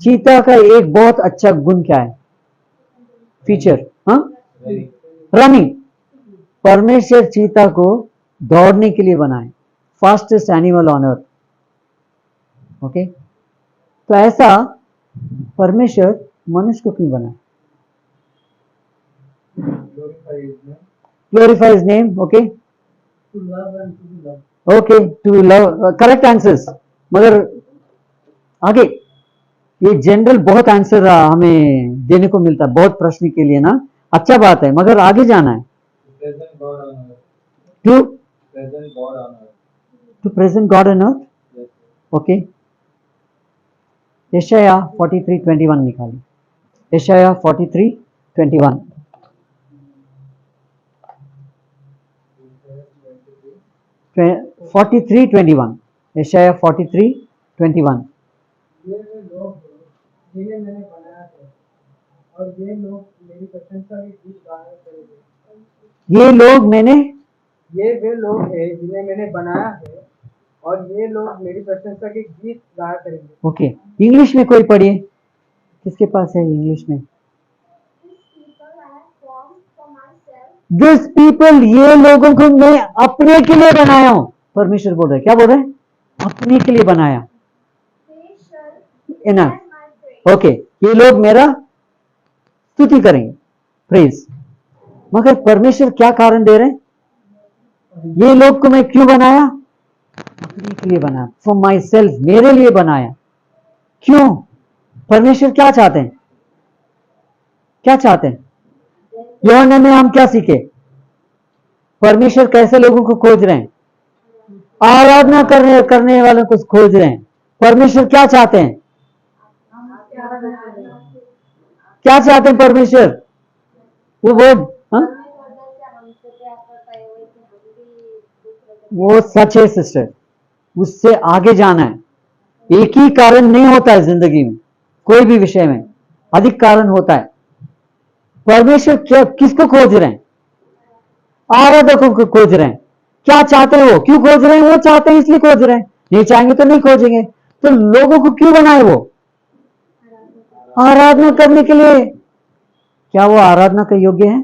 चीता का एक बहुत अच्छा गुण क्या है, फीचर? हाँ, रनिंग। परमेश्वर चीता को दौड़ने के लिए बनाए, fastest animal on earth. Okay, तो ऐसा परमेश्वर मनुष्य को क्यों बनाए? Glorify his name. Okay, okay, to love, correct answers. मगर आगे ये जनरल बहुत आंसर हमें देने को मिलता है बहुत प्रश्न के लिए ना, अच्छा बात है, मगर आगे जाना है। To present God on earth. Okay, यशाया 43:21 निकालिए। यशाया 43:21। यशाया 43:21। ये वे लोग हैं जिन्हें मैंने बनाया है, और ये लोग मेरी प्रशंसा के गीत गाया करेंगे। ये लोग मैंने, ये वे लोग हैं जिन्हें मैंने बनाया है, और ये लोग मेरी प्रशंसा के गीत गाया करेंगे। ओके, इंग्लिश में कोई पढ़िए, किसके पास है इंग्लिश में? These people I have formed for myself, this people, ये लोगों को मैं अपने के लिए बनाया हूं। परमेश्वर बोल रहे, क्या बोल रहे? अपने के लिए बनाया। They shall enough, hear my praise. Okay, ये लोग मेरा स्तुति करेंगे, प्रेज। मगर परमेश्वर क्या कारण दे रहे हैं? ये लोग को मैं क्यों बनाया? अपने के लिए बनाया, फॉर माई सेल्फ, मेरे लिए बनाया। क्यों? परमेश्वर क्या चाहते हैं? क्या चाहते हैं? यूहन्ना में हम क्या सीखे? परमेश्वर कैसे लोगों को खोज रहे हैं? आराधना करने वालों को खोज रहे हैं। परमेश्वर क्या चाहते हैं? क्या चाहते हैं परमेश्वर? वो वो सच है सिस्टर, उससे आगे जाना है। एक ही कारण नहीं होता है जिंदगी में, कोई भी विषय में अधिक कारण होता है। परमेश्वर क्या किसको खोज रहे हैं? आराधकों को खोज रहे हैं। क्या चाहते हो? क्यों खोज रहे हैं? वो चाहते हैं इसलिए खोज रहे हैं, नहीं चाहेंगे तो नहीं खोजेंगे। तो लोगों को क्यों बनाए? वो आराधना करने के लिए। क्या वो आराधना का योग्य है?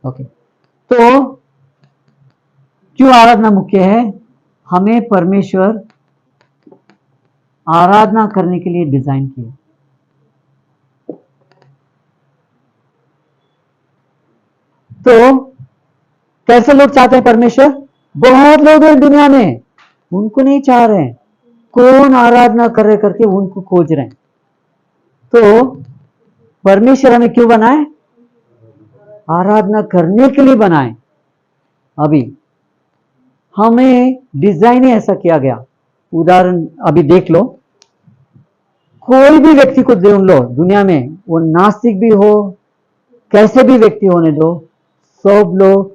ओके, तो क्यों आराधना मुख्य है? हमें परमेश्वर आराधना करने के लिए डिजाइन किया। तो कैसे लोग चाहते हैं परमेश्वर? बहुत लोग हैं दुनिया में, उनको नहीं चाह रहे हैं। कौन आराधना कर रहे करके उनको खोज रहे हैं। तो परमेश्वर हमें क्यों बनाए? आराधना करने के लिए बनाए। अभी हमें डिजाइन ही ऐसा किया गया। उदाहरण अभी देख लो, कोई भी व्यक्ति को ढूंढ लो दुनिया में, वो नास्तिक भी हो, कैसे भी व्यक्ति होने दो, सब लोग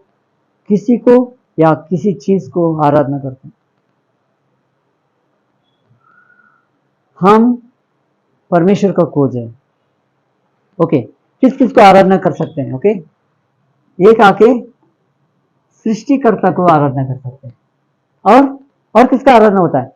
किसी को या किसी चीज को आराधना करते हैं। हम परमेश्वर का खोज है। ओके, किस किस को आराधना कर सकते हैं? ओके, एक आके सृष्टिकर्ता को आराधना कर सकते हैं। और किसका आराधना होता है?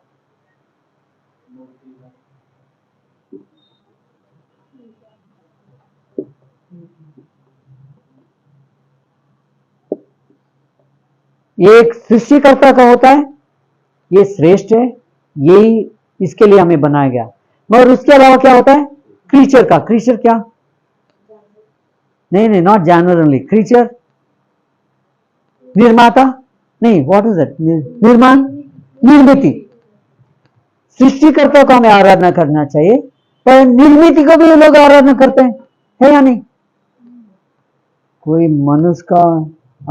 एक सृष्टिकर्ता का होता है, ये श्रेष्ठ है, यही इसके लिए हमें बनाया गया। मगर उसके अलावा क्या होता है? क्रीचर का। क्रीचर क्या? नहीं, नॉट जानवर ओनली, क्रीचर, निर्माता नहीं, व्हाट इज इट? निर्माण, निर्मिति। सृष्टिकर्ता को हमें आराधना करना चाहिए, पर निर्मिति को भी लोग आराधना करते हैं, है या नहीं? कोई मनुष्य का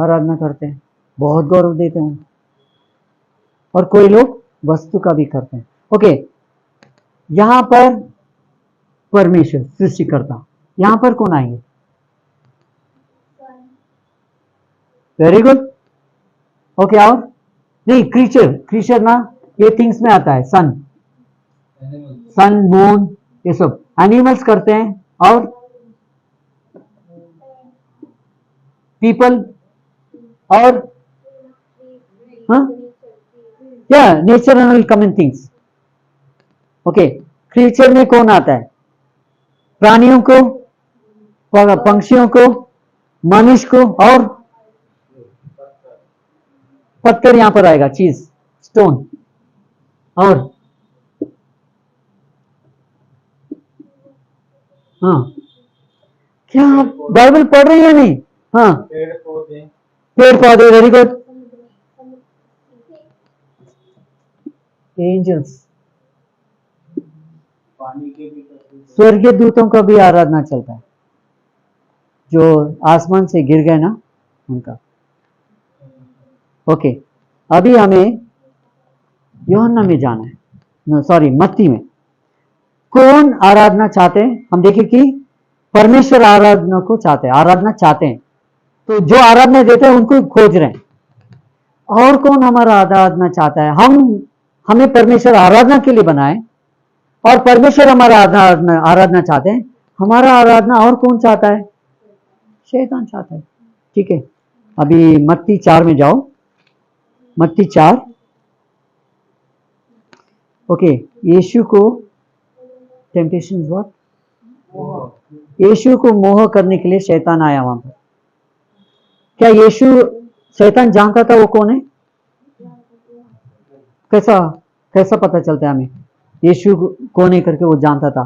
आराधना करते हैं, बहुत गौरव देते हैं, और कोई लोग वस्तु का भी करते हैं। ओके, यहां पर परमेश्वर सृष्टिकर्ता, यहां पर कौन आएंगे? Very good, okay. और नहीं, क्रीचर ना, ये थिंग्स में आता है, सन मून, ये सब एनिमल्स करते हैं। और पीपल, और क्या? Natural coming things. Okay, creature में कौन आता है? प्राणियों को, पंक्षियों को, मनुष्य को, और पत्थर यहां पर आएगा, चीज, स्टोन। और हाँ, क्या आप बाइबल पढ़ रहे हैं या नहीं? हाँ, पेड़ पौधे, वेरी गुड। एंजल्स, स्वर्गीय दूतों का भी आराधना चलता है, जो आसमान से गिर गए ना, उनका। ओके, अभी हमें यूहन्ना में जाना है, सॉरी मत्ती में। कौन आराधना चाहते हैं? हम देखें कि परमेश्वर आराधना को चाहते हैं, आराधना चाहते हैं, तो जो आराधना देते हैं उनको खोज रहे हैं। और कौन हमारा आराधना चाहता है? हमें परमेश्वर आराधना के लिए बनाए, और परमेश्वर हमारा आराधना चाहते हैं। हमारा आराधना और कौन चाहता है? शैतान चाहता है। ठीक है, अभी मत्ती 4 में जाओ, मत्ती 4। ओके, यीशु को टेम्पटेशन व्हाट? यीशु को मोह करने के लिए शैतान आया वहां पर। क्या यीशु शैतान जानता था वो कौन है? कैसा कैसा पता चलता है हमें यीशु कौन है करके वो जानता था?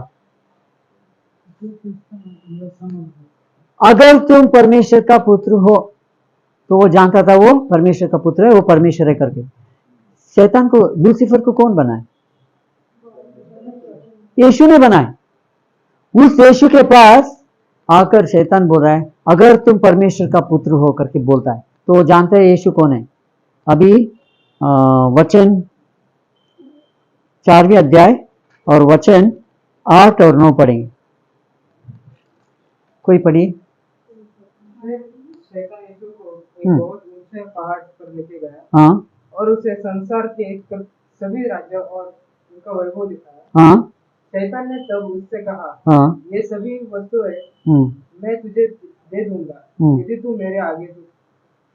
अगर तुम परमेश्वर का पुत्र हो तो वो जानता था वो परमेश्वर का पुत्र है, वो परमेश्वर है करके। शैतान को, लूसीफर को कौन बनाए? यीशु ने बनाए। उस यीशु के पास आकर शैतान बोल रहा है अगर तुम परमेश्वर का पुत्र हो करके बोलता है, तो वो जानता है यीशु कौन है। अभी वचन 4वें अध्याय और वचन 8 और 9 पढ़ेंगे। कोई पढ़िए। शैतान यीशु को एक बहुत ऊंचे पहाड़ पर लेके गया हाँ और उसे संसार के सभी राज्यों और उनका वैभव दिखाया। हाँ शैतान ने तब उससे कहा, हाँ ये सभी वस्तुएं मैं तुझे दे दूंगा यदि तू मेरे आगे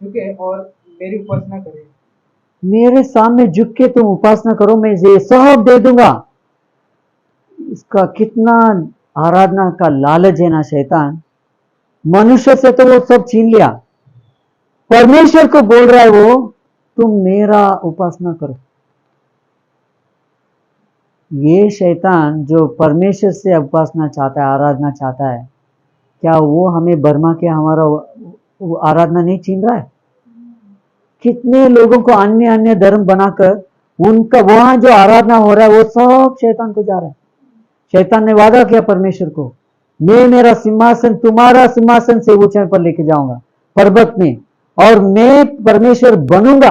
झुके और मेरी उपासना करे। मेरे सामने झुक के तुम उपासना करो, मैं ये सब दे दूंगा। इसका कितना आराधना का लालच है ना शैतान। मनुष्य से तो वो सब छीन लिया, परमेश्वर को बोल रहा है वो तुम मेरा उपासना करो। ये शैतान जो परमेश्वर से उपासना चाहता है, आराधना चाहता है, क्या वो हमें बर्मा के हमारा आराधना नहीं छीन रहा है? कितने लोगों को अन्य अन्य धर्म बनाकर उनका वहां जो आराधना हो रहा है वो सब शैतान को जा रहा है। शैतान ने वादा किया परमेश्वर को, मैं मेरा सिंहासन तुम्हारा सिंहासन से ऊंचाई पर लेके जाऊंगा पर्वत में, और मैं परमेश्वर बनूंगा।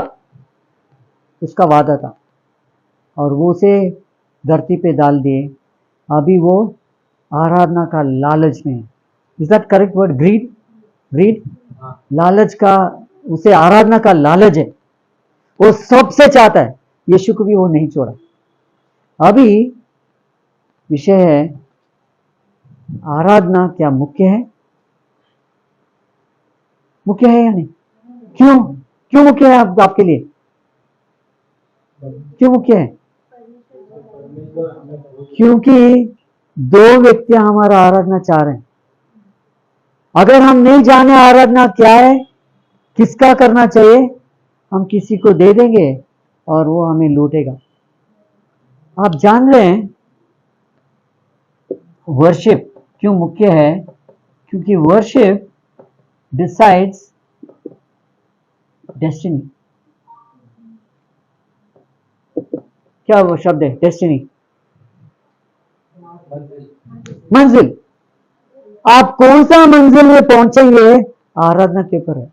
उसका वादा था और वो उसे धरती पे डाल दिए। अभी वो आराधना का लालच में है। Is that correct word? Greed, greed, लालच का, उसे आराधना का लालच है, वो सबसे चाहता है। यीशु को भी वो नहीं छोड़ा। अभी विषय है आराधना क्या मुख्य है? मुख्य है या नहीं? क्यों क्यों मुख्य है आपके लिए? क्यों मुख्य है? क्योंकि दो व्यक्तियां हमारा आराधना चाह रहे हैं। अगर हम नहीं जाने आराधना क्या है, किसका करना चाहिए, हम किसी को दे देंगे और वो हमें लूटेगा। आप जान रहे हैं वर्शिप क्यों मुख्य है? क्योंकि वर्शिप डिसाइड्स डेस्टिनी। क्या वो शब्द है डेस्टिनी? मंजिल। आप कौन सा मंजिल में पहुंचेंगे आराधना के ऊपर है।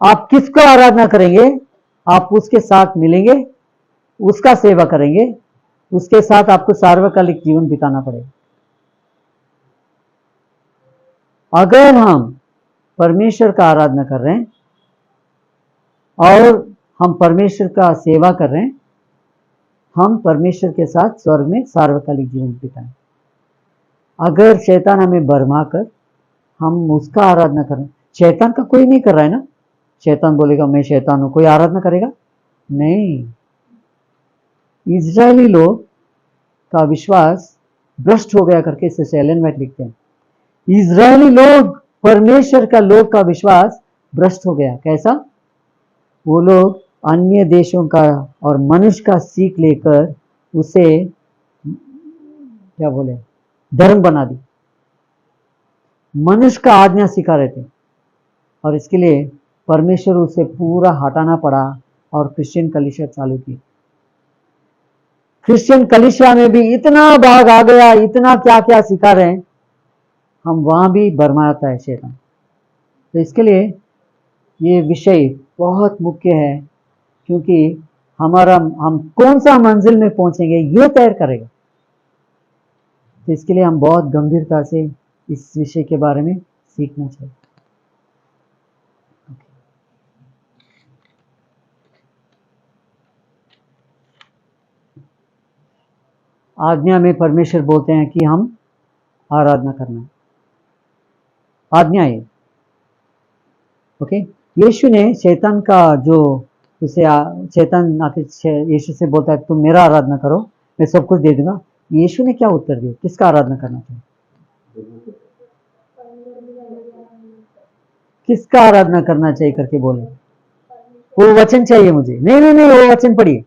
आप किसको आराधना करेंगे, आप उसके साथ मिलेंगे, उसका सेवा करेंगे, उसके साथ आपको सार्वकालिक जीवन बिताना पड़ेगा। अगर हम परमेश्वर का आराधना कर रहे हैं और हम परमेश्वर का सेवा कर रहे हैं, हम परमेश्वर के साथ स्वर्ग में सार्वकालिक जीवन बिताएं। अगर शैतान हमें भरमा कर हम उसका आराधना करें, शैतान का कोई नहीं कर रहा है ना। शैतान बोलेगा मैं शैतान हूं, कोई आराधना करेगा नहीं। इजरायली लोग का विश्वास भ्रष्ट हो गया करके इसे एलन व्हाइट लिखते हैं। इजरायली लोग, परमेश्वर का लोग का विश्वास भ्रष्ट हो गया। कैसा? वो लोग अन्य देशों का और मनुष्य का सीख लेकर उसे क्या बोले धर्म बना दी, मनुष्य का आज्ञा सिखा रहे थे, और इसके लिए परमेश्वर उसे पूरा हटाना पड़ा और क्रिश्चियन कलीसिया चालू की। क्रिश्चियन कलीसिया में भी इतना भाग आ गया, इतना क्या क्या सिखा रहे हैं, हम वहां भी भरमाता है शैतान। तो इसके लिए ये विषय बहुत मुख्य है, क्योंकि हम कौन सा मंजिल में पहुंचेंगे ये तय करेगा। तो इसके लिए हम बहुत गंभीरता से इस विषय के बारे में सीखना चाहिए। आज्ञा में परमेश्वर बोलते हैं कि हम आराधना करना है, आज्ञा है। ओके, यीशु ने शैतान का जो उसे शैतान आके यीशु से बोलता है तुम मेरा आराधना करो, मैं सब कुछ दे दूंगा। यीशु ने क्या उत्तर दिया? किसका आराधना करना चाहिए? किसका आराधना करना चाहिए करके बोले। वो वचन चाहिए मुझे। नहीं नहीं नहीं, वो वचन पढ़िए।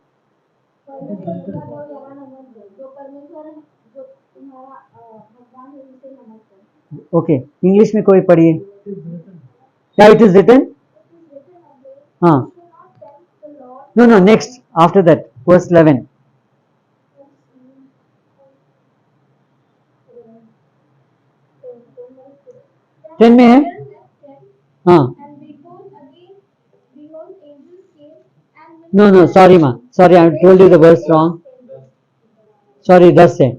परमेश्वर का जो ज्ञान मत दो, जो परमेश्वर है, जो तुम्हारा भगवान है उसे नमन करो। ओके, इंग्लिश में कोई पढ़िए। क्या इट इज रिटन? हाँ, no no, next after that verse 11। 10 में है। हाँ, And behold, again, behold, angels came and no no, sorry माँ, sorry, I told you the verse wrong. Sorry, 10 है।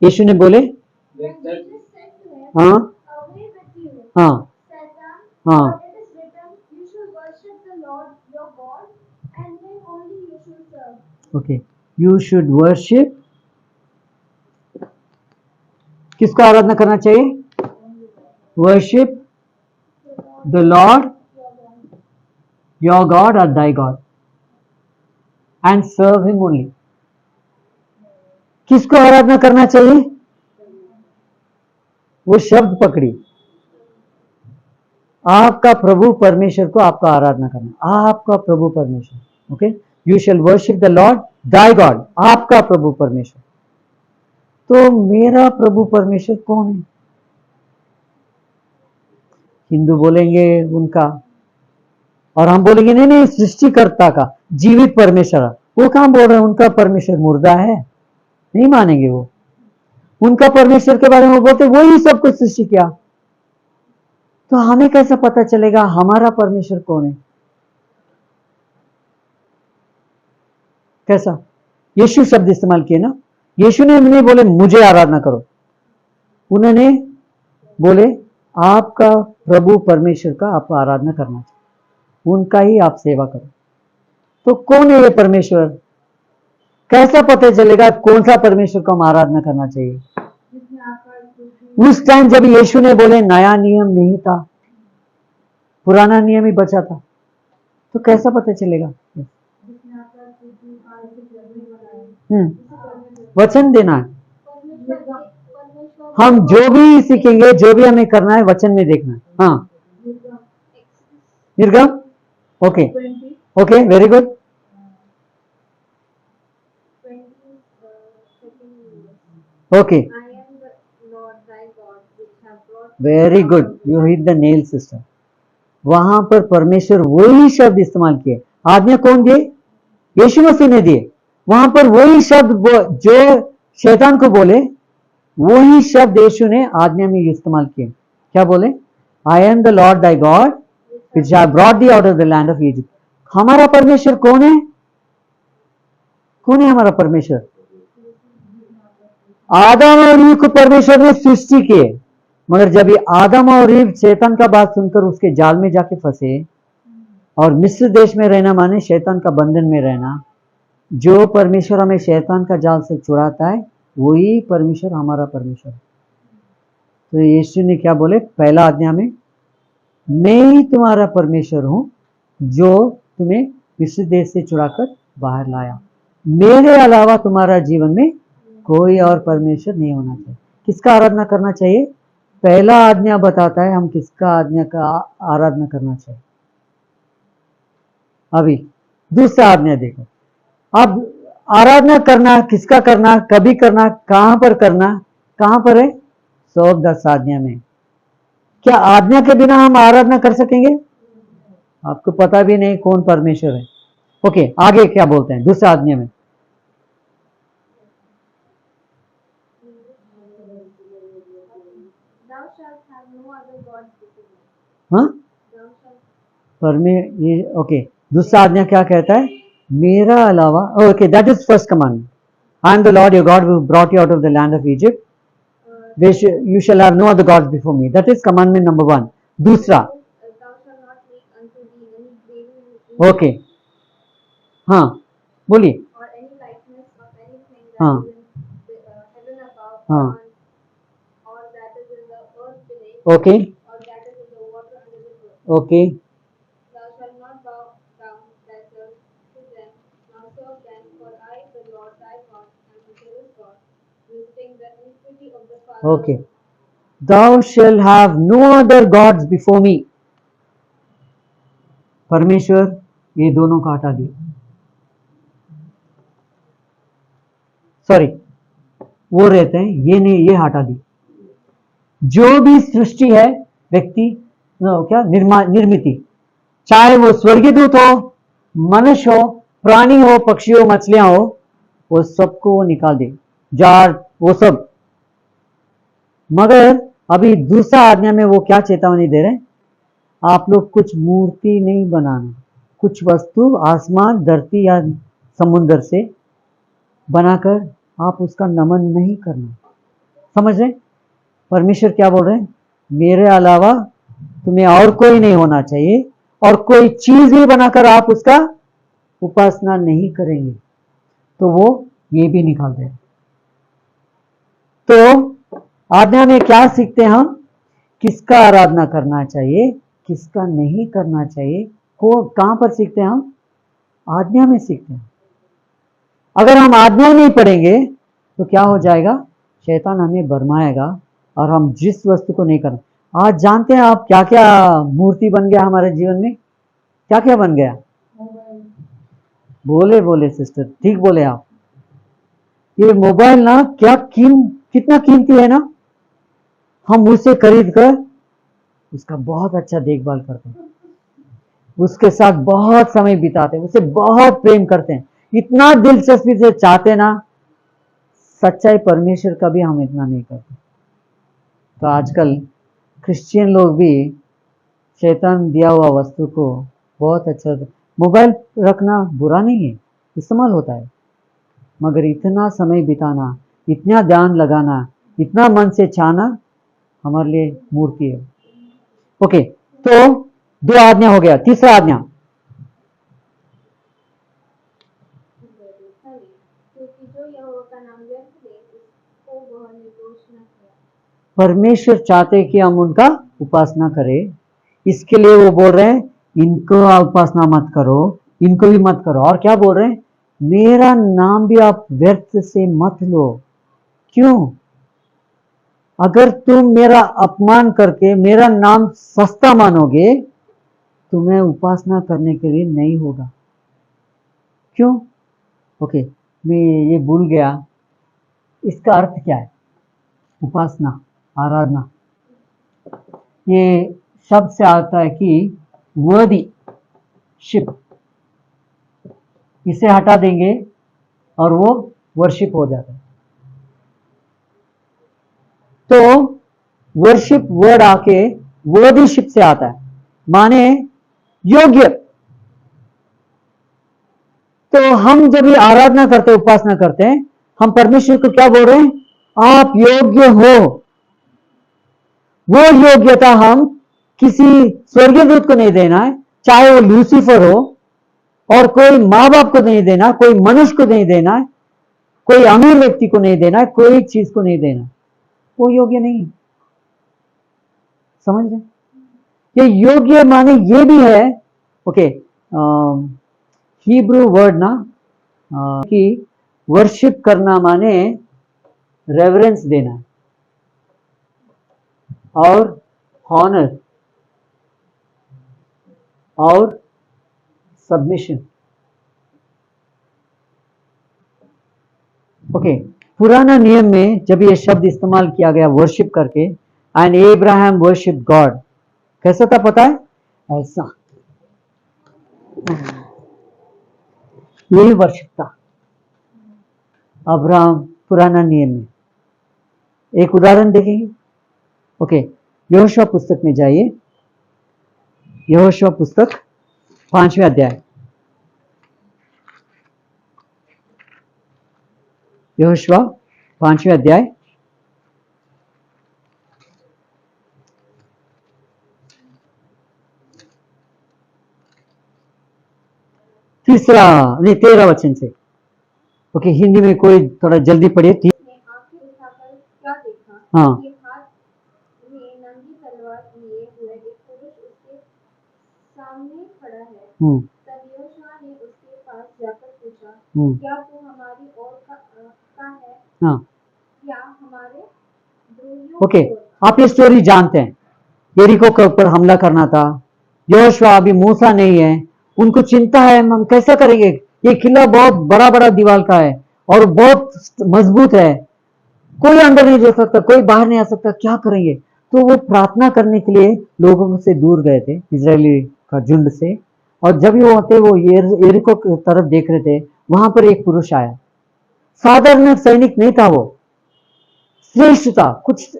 यीशु ने बोले, when Jesus said to him, हाँ away with you, हाँ Satan, हाँ, for it is written, you shall worship the Lord your God, and him only you shall serve. Okay, you should worship. किसको आराधना करना चाहिए? Worship the Lord your God और thy God and serve him only. किसको आराधना करना चाहिए? वो शब्द पकड़ी, आपका प्रभु परमेश्वर को आपका आराधना करना, आपका प्रभु परमेश्वर। Okay, you shall worship the Lord Dai God, आपका प्रभु परमेश्वर। तो मेरा प्रभु परमेश्वर कौन है? हिंदू बोलेंगे उनका, और हम बोलेंगे नहीं नहीं, सृष्टिकर्ता का, जीवित परमेश्वर। वो कहां बोल रहे हैं उनका परमेश्वर मुर्दा है? नहीं मानेंगे वो। उनका परमेश्वर के बारे में बोलते वही सब कुछ सृष्टि किया। तो हमें कैसे पता चलेगा हमारा परमेश्वर कौन है? कैसा? यीशु शब्द इस्तेमाल किए ना। यीशु ने नहीं बोले मुझे आराधना करो, उन्होंने बोले आपका प्रभु परमेश्वर का आप आराधना करना चाहिए, उनका ही आप सेवा करो। तो कौन है ये परमेश्वर? कैसा पता चलेगा कौन सा परमेश्वर को हम आराधना करना चाहिए? उस टाइम जब यीशु ने बोले नया नियम नहीं था, पुराना नियम ही बचा था, तो कैसा पता चलेगा? वचन देना है। हम जो भी सीखेंगे, जो भी हमें करना है, वचन में देखना है। हाँ, निर्गम। Okay okay, very good. Okay, I am the Lord thy God, which have brought very good, you hit the nail sister. वहां पर परमेश्वर वही शब्द इस्तेमाल किए। आज्ञा कौन दिए? यीशु मसीह ने दिए। वहां पर वही शब्द जो शैतान को बोले, वही शब्द यीशु ने आज्ञा में इस्तेमाल किए। क्या बोले? I am the Lord Dai God which have brought the out of the land of Egypt. हमारा परमेश्वर कौन है? कौन है हमारा परमेश्वर? आदम और ईव को परमेश्वर ने सृष्टि किए, मगर जब ये आदम और ईव शैतान का बात सुनकर उसके जाल में जाके फंसे, और मिस्र देश में रहना माने शैतान का बंधन में रहना। जो परमेश्वर हमें शैतान का जाल से छुड़ाता है, वही परमेश्वर हमारा परमेश्वर। तो यीशु ने क्या बोले पहला आज्ञा में? मैं ही तुम्हारा परमेश्वर हूं जो तुम्हें मिस्र देश से छुड़ाकर बाहर लाया। मेरे अलावा तुम्हारा जीवन में कोई और परमेश्वर नहीं होना चाहिए। किसका आराधना करना चाहिए? पहला आज्ञा बताता है हम किसका आज्ञा का आराधना करना चाहिए। अभी दूसरा आज्ञा देखो। अब आराधना करना किसका करना, कभी करना, कहां पर करना? कहां पर है? 110 आज्ञा में। क्या आज्ञा के बिना हम आराधना कर सकेंगे? आपको पता भी नहीं कौन परमेश्वर है। ओके, आगे क्या बोलते हैं दूसरा आज्ञा में? thou shalt have no other gods before me. हाँ, Thou shalt ये ओके। दूसरा आज्ञा क्या कहता है? मेरा अलावा। Okay, that is first commandment. I am the Lord your God who brought you out of the land of Egypt, you shall have no other gods before me. That is commandment number 1. दूसरा, thou shalt not make unto thee any graven okay, हाँ बोलिए। or any likeness of anything that हाँ is in the heaven above, हाँ, or that is in the earth beneath, okay or that is in the water under the earth. Okay Thou shalt not bow down thyself to them, nor serve them, for I, the Lord thy God, am a jealous God, visiting the iniquity of the fathers. Okay. Thou shall have no other gods before me. परमेश्वर ये दोनों को हटा दिया, sorry वो रहते हैं, ये नहीं, ये हटा दी। जो भी सृष्टि है व्यक्ति क्या निर्मिति, चाहे वो स्वर्गीय दूत हो, मनुष्य हो, प्राणी हो, पक्षी हो, मछलियां हो, वो सबको वो निकाल दे, जार वो सब। मगर अभी दूसरा आज्ञा में वो क्या चेतावनी दे रहे हैं, आप लोग कुछ मूर्ति नहीं बनाना, कुछ वस्तु आसमान धरती या समुद्र से बनाकर आप उसका नमन नहीं करना। समझ रहे? परमेश्वर क्या बोल रहे हैं, मेरे अलावा तुम्हें और कोई नहीं होना चाहिए, और कोई चीज भी बनाकर आप उसका उपासना नहीं करेंगे। तो वो ये भी निकाल दे। तो आज्ञा में क्या सीखते हैं हम, किसका आराधना करना चाहिए, किसका नहीं करना चाहिए, को कहां पर सीखते हैं हम, आज्ञा में सीखते हैं। अगर हम आज्ञा नहीं पढ़ेंगे तो क्या हो जाएगा, शैतान हमें भरमाएगा और हम जिस वस्तु को नहीं करना। आज जानते हैं आप क्या क्या मूर्ति बन गया हमारे जीवन में, क्या क्या बन गया, बोले बोले सिस्टर, ठीक बोले आप। ये मोबाइल ना क्या कितना कीमती है ना, हम उसे खरीद कर उसका बहुत अच्छा देखभाल करते हैं, उसके साथ बहुत समय बिताते हैं, उसे बहुत प्रेम करते हैं, इतना दिलचस्पी से चाहते ना। सच्चाई परमेश्वर का भी हम इतना नहीं करते। तो आजकल क्रिश्चियन लोग भी शैतान दिया हुआ वस्तु को बहुत अच्छा, मोबाइल रखना बुरा नहीं है, इस्तेमाल होता है, मगर इतना समय बिताना, इतना ध्यान लगाना, इतना मन से चाहना हमारे लिए मूर्ति है। ओके, तो 2 आज्ञा हो गया, तीसरा आज्ञा, क्योंकि जो यहोवा का नाम व्यर्थ ले उसको वह निर्दोष न ठहराए। परमेश्वर चाहते कि हम उनका उपासना करें, इसके लिए वो बोल रहे हैं इनको उपासना मत करो, इनको भी मत करो। और क्या बोल रहे हैं, मेरा नाम भी आप व्यर्थ से मत लो। क्यों? अगर तुम मेरा अपमान करके मेरा नाम सस्ता मानोगे, तुम्हें उपासना करने के लिए नहीं होगा। क्यों? ओके, मैं ये भूल गया, इसका अर्थ क्या है, उपासना, आराधना। ये शब्द से आता है कि वर्शिप, इसे हटा देंगे और वो वर्शिप हो जाता है। तो वर्शिप वर्ड आके वर्दीशिप से आता है, माने योग्य। तो हम जब ये आराधना करते हैं, उपासना करते हैं, हम परमेश्वर को क्या बोल रहे हैं, आप योग्य हो। वो योग्यता हम किसी स्वर्गीय दूत को नहीं देना है, चाहे वो लूसीफर हो, और कोई माँ बाप को नहीं देना, कोई मनुष्य को नहीं देना है, कोई अमीर व्यक्ति को नहीं देना है, कोई चीज को नहीं देना, वो योग्य नहीं है। समझ रहे? ये योग्य माने ये भी है, ओके, हिब्रू वर्ड ना कि वर्शिप करना माने रेवरेंस देना और हॉनर और सबमिशन। ओके, पुराना नियम में जब ये शब्द इस्तेमाल किया गया वर्शिप करके, एंड एब्राहम वर्शिप गॉड, कैसा था पता है, ऐसा, यही वर्शिप था अब्राहम पुराना नियम में। एक उदाहरण देखेंगे। ओके, यहोशुआ पुस्तक में जाइए, यहोशुआ पुस्तक 5वें अध्याय, यहोशुआ 5वें अध्याय, तीसरा नहीं 13 वचन से। ओके, हिंदी में कोई थोड़ा जल्दी पढ़िए। उसने आंखें उठाकर क्या देखा हाँ। कि हाथ में नंगी तलवार लिए हुए एक पुरुष उसके सामने खड़ा है। तब यहोशुआ ने उसके पास जाकर पूछा, क्या तू हमारी ओर का है हाँ, या हमारे द्रोहियों ओके, की ओर? आप ये स्टोरी जानते हैं, यरीको के ऊपर हमला करना था, यहोशुआ अभी मूसा नहीं है, उनको चिंता है हम कैसा करेंगे, ये किला बहुत बड़ा बड़ा दीवार का है और बहुत मजबूत है, कोई अंदर नहीं जा सकता, कोई बाहर नहीं आ सकता, क्या करेंगे। तो वो प्रार्थना करने के लिए लोगों से दूर गए थे, इजरायली का झुंड से। और जब वो आते वो यरीको की तरफ देख रहे थे, वहां पर एक पुरुष आया, साधारण सैनिक नहीं था, वो श्रेष्ठ था, कुछ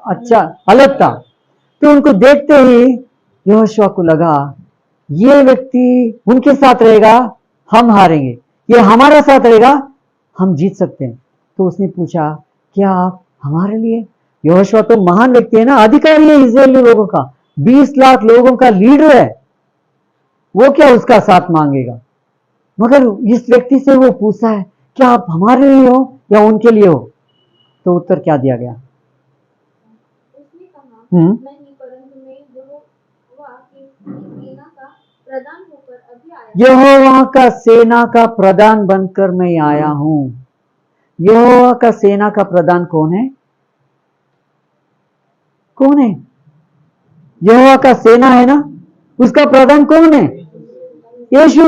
अच्छा अलग था। तो उनको देखते ही यहोशुआ को लगा ये व्यक्ति उनके साथ रहेगा हम हारेंगे, ये हमारे साथ रहेगा हम जीत सकते हैं। तो उसने पूछा क्या आप हमारे लिए, यहोशुआ तो महान व्यक्ति है ना, अधिकारी है इजरायली लोगों का, 20 लाख लोगों का लीडर है, वो क्या उसका साथ मांगेगा। मगर इस व्यक्ति से वो पूछा है क्या आप हमारे लिए हो या उनके लिए हो। तो उत्तर क्या दिया गया, उसने कहा नहीं, परंतु मैं यहोवा की सेना का प्रधान होकर अभी आया, यहोवा का सेना का प्रधान बनकर मैं आया हूं। यहोवा का सेना का प्रधान कौन है, कौन है, यहोवा का सेना है ना, उसका प्रधान कौन है, यीशु,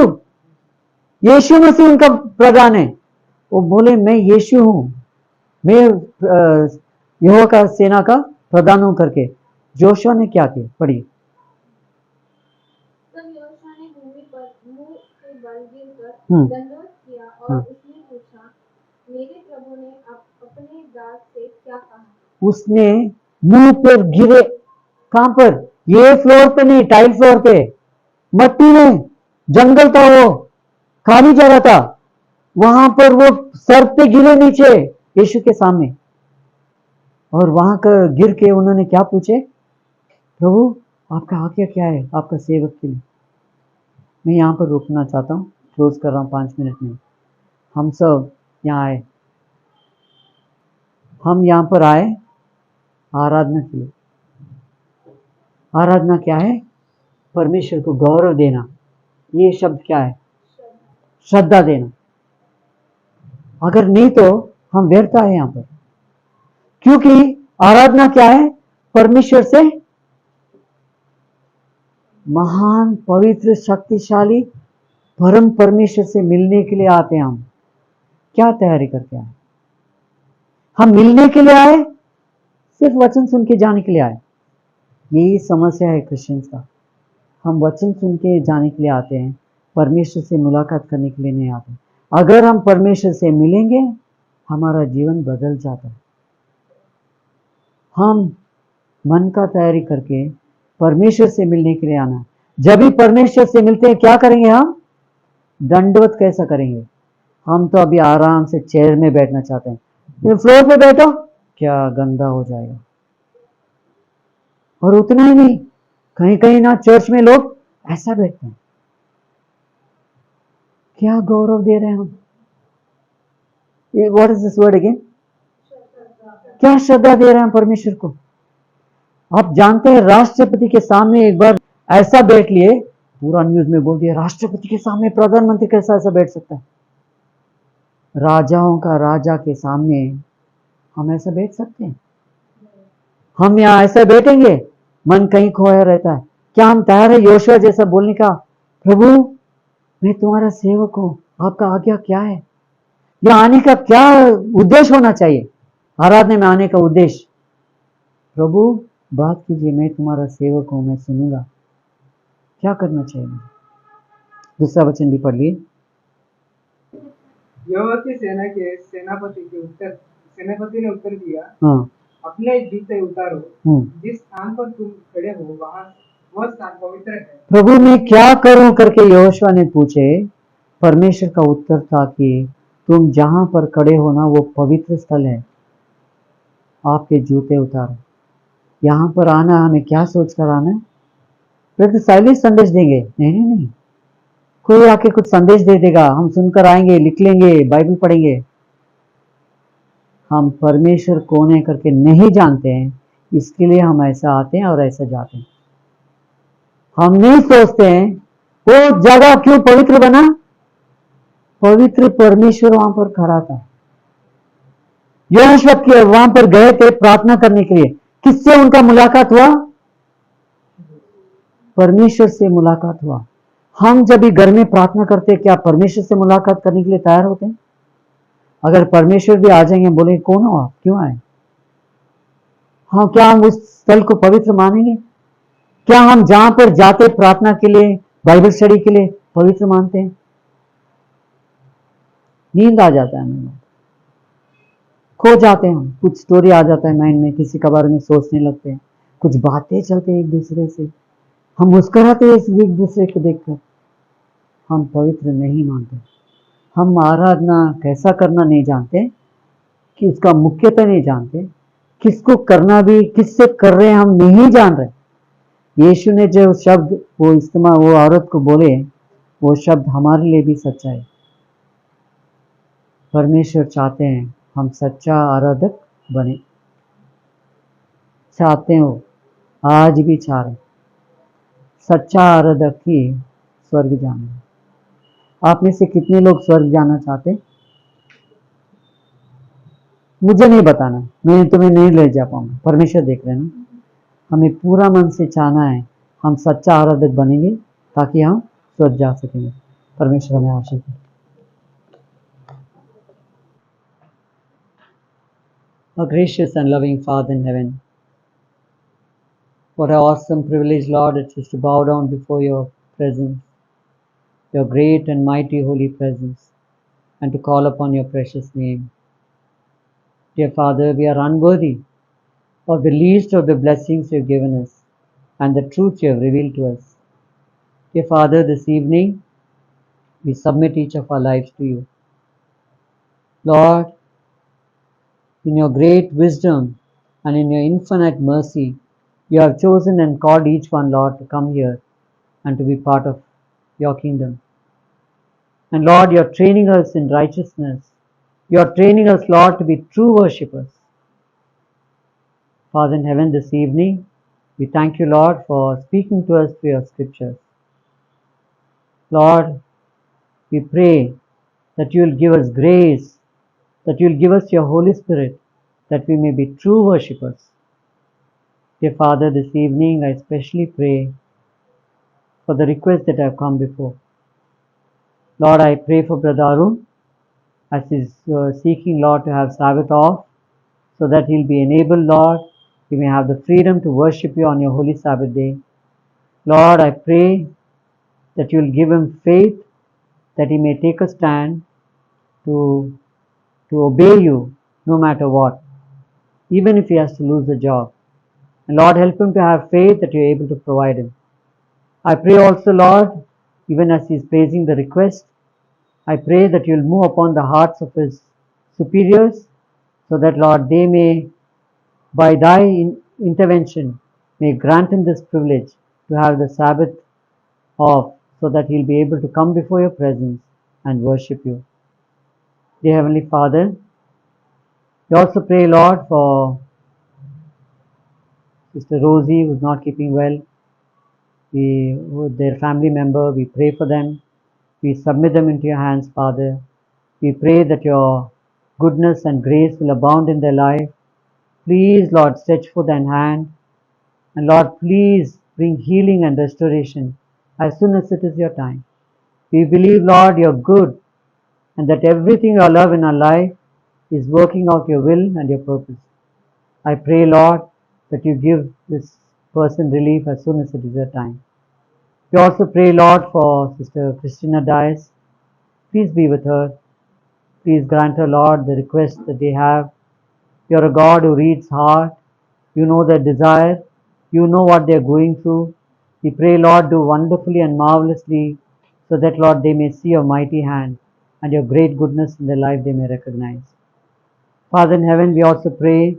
यीशु मसीह उनका प्रधान है। वो बोले मैं यीशु हूं, मैं यहोवा का सेना का प्रधान हूं करके। जोशुआ ने क्या किया, पढ़िए। तब यहोशुआ ने भूमि पर मुंह से बल गिरकर दंडवत किया और उसने पूछा मेरे प्रभु ने अपने दास से क्या कहा। उसने मुंह पर गिरे, कहां पर, ये फ्लोर पे नहीं, टाइल फ्लोर पे, मट्टी में, जंगल था, वो खाली जगह था, वहां पर वो सर पे गिरे नीचे यीशु के सामने। और वहां का गिर के उन्होंने क्या पूछे, प्रभु आपका आज्ञा क्या है आपका सेवक के लिए। मैं यहां पर रुकना चाहता हूं, क्लोज कर रहा हूं 5 मिनट में। हम सब यहाँ आए, हम यहां पर आए आराधना के लिए। आराधना क्या है, परमेश्वर को गौरव देना, ये शब्द क्या है, श्रद्धा देना। अगर नहीं तो हम व्यर्थ आए यहां पर, क्योंकि आराधना क्या है, परमेश्वर से महान पवित्र शक्तिशाली परम परमेश्वर से मिलने के लिए आते हैं। हम क्या तैयारी करके आए, हम मिलने के लिए आए, सिर्फ वचन सुन के जाने के लिए आए। यही समस्या है क्रिश्चियंस का, हम वचन सुन के जाने के लिए आते हैं, परमेश्वर से मुलाकात करने के लिए नहीं आते। अगर हम परमेश्वर से मिलेंगे हमारा जीवन बदल जाता है। हम मन का तैयारी करके परमेश्वर से मिलने के लिए आना। जब भी परमेश्वर से मिलते हैं क्या करेंगे, हम दंडवत कैसा करेंगे। हम तो अभी आराम से चेयर में बैठना चाहते हैं, फ्लोर पे बैठो क्या गंदा हो जाएगा। और उतना ही नहीं, कहीं कहीं ना चर्च में लोग ऐसा बैठते हैं, क्या गौरव दे रहे हैं हम। What is this word again, क्या श्रद्धा दे रहे हैं परमेश्वर को। आप जानते हैं राष्ट्रपति के सामने एक बार ऐसा बैठ लिए, पूरा न्यूज में बोल दिया राष्ट्रपति के सामने प्रधानमंत्री कैसा ऐसा बैठ सकता है। राजाओं का राजा के सामने हम ऐसा बैठ सकते हैं, हम यहाँ ऐसा बैठेंगे, मन कहीं खोया रहता है। क्या हम तैयार है यहोशुआ जैसा बोलने का, प्रभु मैं तुम्हारा सेवक हूं, आपका आज्ञा क्या है। यहाँ आने का क्या उद्देश्य होना चाहिए, आराधना में आने का उद्देश्य, प्रभु बात कीजिए, मैं तुम्हारा सेवक हूं, मैं सुनूंगा। क्या करना चाहिए। दूसरा वचन भी पढ़ लिए। यहोवा की सेना के सेनापति ने उत्तर दिया, अपने जूते उतारो, जिस स्थान पर तुम खड़े हो वह स्थान पवित्र है। प्रभु मैं क्या करूं करके यहोशुआ ने पूछे। परमेश्वर का उत्तर था कि तुम जहां पर खड़े हो ना वो पवित्र स्थल है, आपके जूते उतारो। यहां पर आना हमें क्या सोच कर आना है, फिर तो साइलेंट संदेश देंगे, नहीं नहीं, कोई आके कुछ संदेश दे देगा, हम सुनकर आएंगे, लिख लेंगे, बाइबल पढ़ेंगे। हम परमेश्वर कौन है करके नहीं जानते हैं, इसके लिए हम ऐसा आते हैं और ऐसा जाते हैं। हम नहीं सोचते हैं वो जगह क्यों पवित्र बना, पवित्र परमेश्वर वहां पर खड़ा था। यहोशुआ वहां पर गए थे प्रार्थना करने के लिए, किससे उनका मुलाकात हुआ, परमेश्वर से मुलाकात हुआ। हम जब भी घर में प्रार्थना करते हैं, क्या परमेश्वर से मुलाकात करने के लिए तैयार होते हैं? अगर परमेश्वर भी आ जाएंगे, बोले कौन हो आप, क्यों आए? हाँ, क्या हम उस स्थल को पवित्र मानेंगे? क्या हम जहां पर जाते प्रार्थना के लिए, बाइबल स्टडी के लिए, पवित्र मानते हैं? नींद आ जाता है हमें, खो जाते हैं, कुछ स्टोरी आ जाता है माइंड में, किसी के बारे में सोचने लगते हैं, कुछ बातें चलते हैं एक दूसरे से, हम मुस्कुराते हैं एक दूसरे को देखकर। हम पवित्र नहीं मानते, हम आराधना कैसा करना नहीं जानते, कि उसका मुख्यतः नहीं जानते, किसको करना भी किससे कर रहे हैं हम नहीं जान रहे। यीशु ने जो शब्द वो इस्तेमाल वो औरत को बोले, वो शब्द हमारे लिए भी सच्चा है। परमेश्वर चाहते हैं हम सच्चा आराधक बने, चाहते हो, आज भी चाह रहे, सच्चा आराधक ही स्वर्ग जाना। आप में से कितने लोग स्वर्ग जाना चाहते? मुझे नहीं बताना, मैं तुम्हें नहीं ले जा पाऊंगा, परमेश्वर देख रहे हैं ना। हमें पूरा मन से चाहना है हम सच्चा आराधक बनेंगे, ताकि हम स्वर्ग जा सकेंगे। परमेश्वर हमें आशीष दे। Our gracious and loving Father in heaven, what an awesome privilege, Lord, it is to bow down before your presence, your great and mighty holy presence, and to call upon your precious name. Dear Father, we are unworthy of the least of the blessings you have given us and the truth you have revealed to us. Dear Father, this evening we submit each of our lives to you. Lord, in your great wisdom and in your infinite mercy, you have chosen and called each one, Lord, to come here and to be part of your kingdom. And Lord, you are training us in righteousness. You are training us, Lord, to be true worshippers. Father in heaven, this evening, we thank you, Lord, for speaking to us through your scriptures. Lord, we pray that you will give us grace, that you will give us your Holy Spirit, that we may be true worshippers. Dear Father, this evening I especially pray for the requests that have come before. Lord, I pray for Brother Arun, as he is seeking, Lord, to have Sabbath off, so that he'll be enabled, Lord, he may have the freedom to worship you on your holy Sabbath day. Lord, I pray that you'll give him faith, that he may take a stand to obey you no matter what, even if he has to lose the job. And Lord, help him to have faith that you're able to provide him. I pray also, Lord, even as he is praising the request, I pray that you'll move upon the hearts of his superiors, so that, Lord, they may, by thy intervention, may grant him this privilege to have the Sabbath off, so that he'll be able to come before your presence and worship you. Dear Heavenly Father, we also pray, Lord, for Sister Rosie, who's not keeping well. With their family member, we pray for them. We submit them into your hands, Father. We pray that your goodness and grace will abound in their life. Please, Lord, stretch forth thine hand. And Lord, please bring healing and restoration as soon as it is your time. We believe, Lord, you're good, and that everything you love in our life is working out your will and your purpose. I pray, Lord, that you give this person relief as soon as it is your time. We also pray, Lord, for Sister Christina Dias. Please be with her. Please grant her, Lord, the request that they have. You are a God who reads heart. You know their desire. You know what they are going through. We pray, Lord, do wonderfully and marvelously, so that, Lord, they may see your mighty hand and your great goodness in their life they may recognize. Father in heaven, we also pray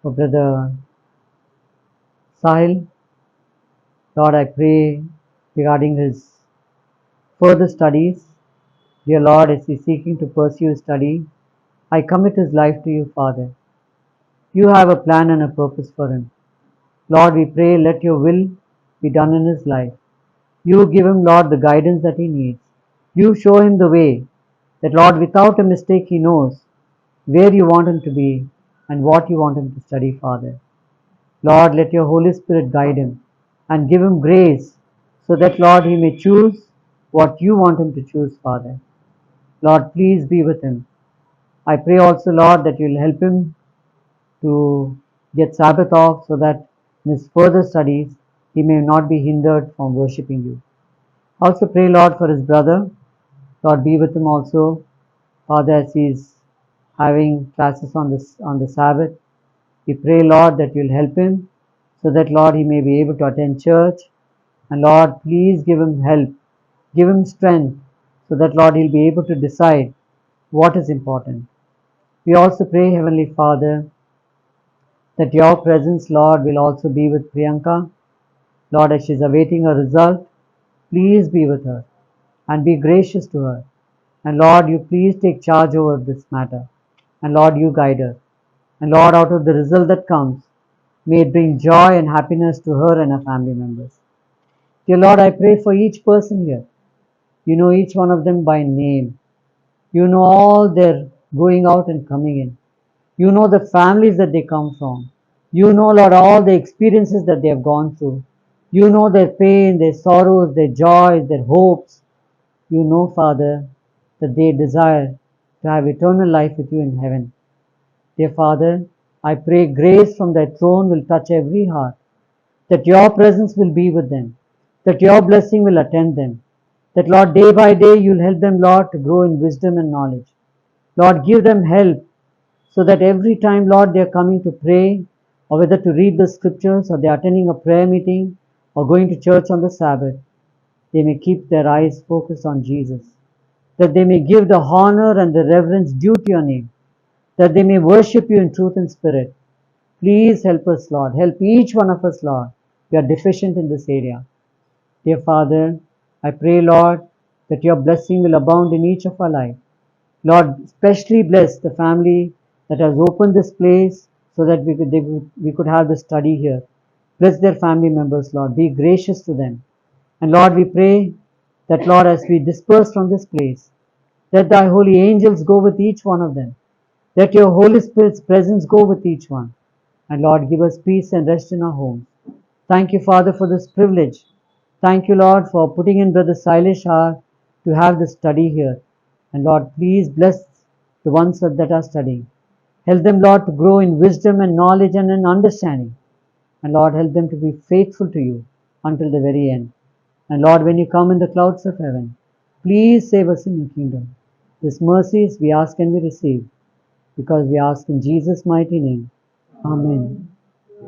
for Brother Sahil. Lord, I pray regarding his further studies. Dear Lord, as he is seeking to pursue his study, I commit his life to you, Father. You have a plan and a purpose for him. Lord, we pray, let your will be done in his life. You give him, Lord, the guidance that he needs. You show him the way, that, Lord, without a mistake he knows where you want him to be and what you want him to study, Father. Lord, let your Holy Spirit guide him. and give him grace so that, Lord, he may choose what you want him to choose, Father. Lord, please be with him. I pray also, Lord, that you'll help him to get Sabbath off so that in his further studies he may not be hindered from worshipping you. Also pray, Lord, for his brother. Lord, be with him also, Father, as he is having classes on the Sabbath. We pray, Lord, that you'll help him so that, Lord, he may be able to attend church. And Lord, please give him help, give him strength so that, Lord, he'll be able to decide what is important. We also pray, Heavenly Father, that your presence, Lord, will also be with Priyanka. Lord, as she's awaiting a result, please be with her and be gracious to her. And Lord, you please take charge over this matter. And Lord, you guide her. And Lord, out of the result that comes, may it bring joy and happiness to her and her family members. Dear Lord, I pray for each person here. You know each one of them by name. You know all their going out and coming in. You know the families that they come from. You know, Lord, all the experiences that they have gone through. You know their pain, their sorrows, their joys, their hopes. You know, Father, that they desire to have eternal life with you in heaven. Dear Father, I pray grace from thy throne will touch every heart, that your presence will be with them, that your blessing will attend them, that, Lord, day by day you'll help them, Lord, to grow in wisdom and knowledge. Lord, give them help so that every time, Lord, they are coming to pray, or whether to read the scriptures, or they are attending a prayer meeting, or going to church on the Sabbath, they may keep their eyes focused on Jesus, that they may give the honor and the reverence due to your name, that they may worship you in truth and spirit. Please help us, Lord. Help each one of us, Lord. We are deficient in this area. Dear Father, I pray, Lord, that your blessing will abound in each of our life. Lord, especially bless the family that has opened this place so that we could have the study here. Bless their family members, Lord. Be gracious to them. And Lord, we pray that, Lord, as we disperse from this place, let thy holy angels go with each one of them. Let your Holy Spirit's presence go with each one. And Lord, give us peace and rest in our homes. Thank you, Father, for this privilege. Thank you, Lord, for putting in Brother Silas to have this study here. And Lord, please bless the ones that are studying. Help them, Lord, to grow in wisdom and knowledge and in understanding. And Lord, help them to be faithful to you until the very end. And Lord, when you come in the clouds of heaven, please save us in your kingdom. These mercies we ask and we receive, because we ask in Jesus' mighty name. Amen.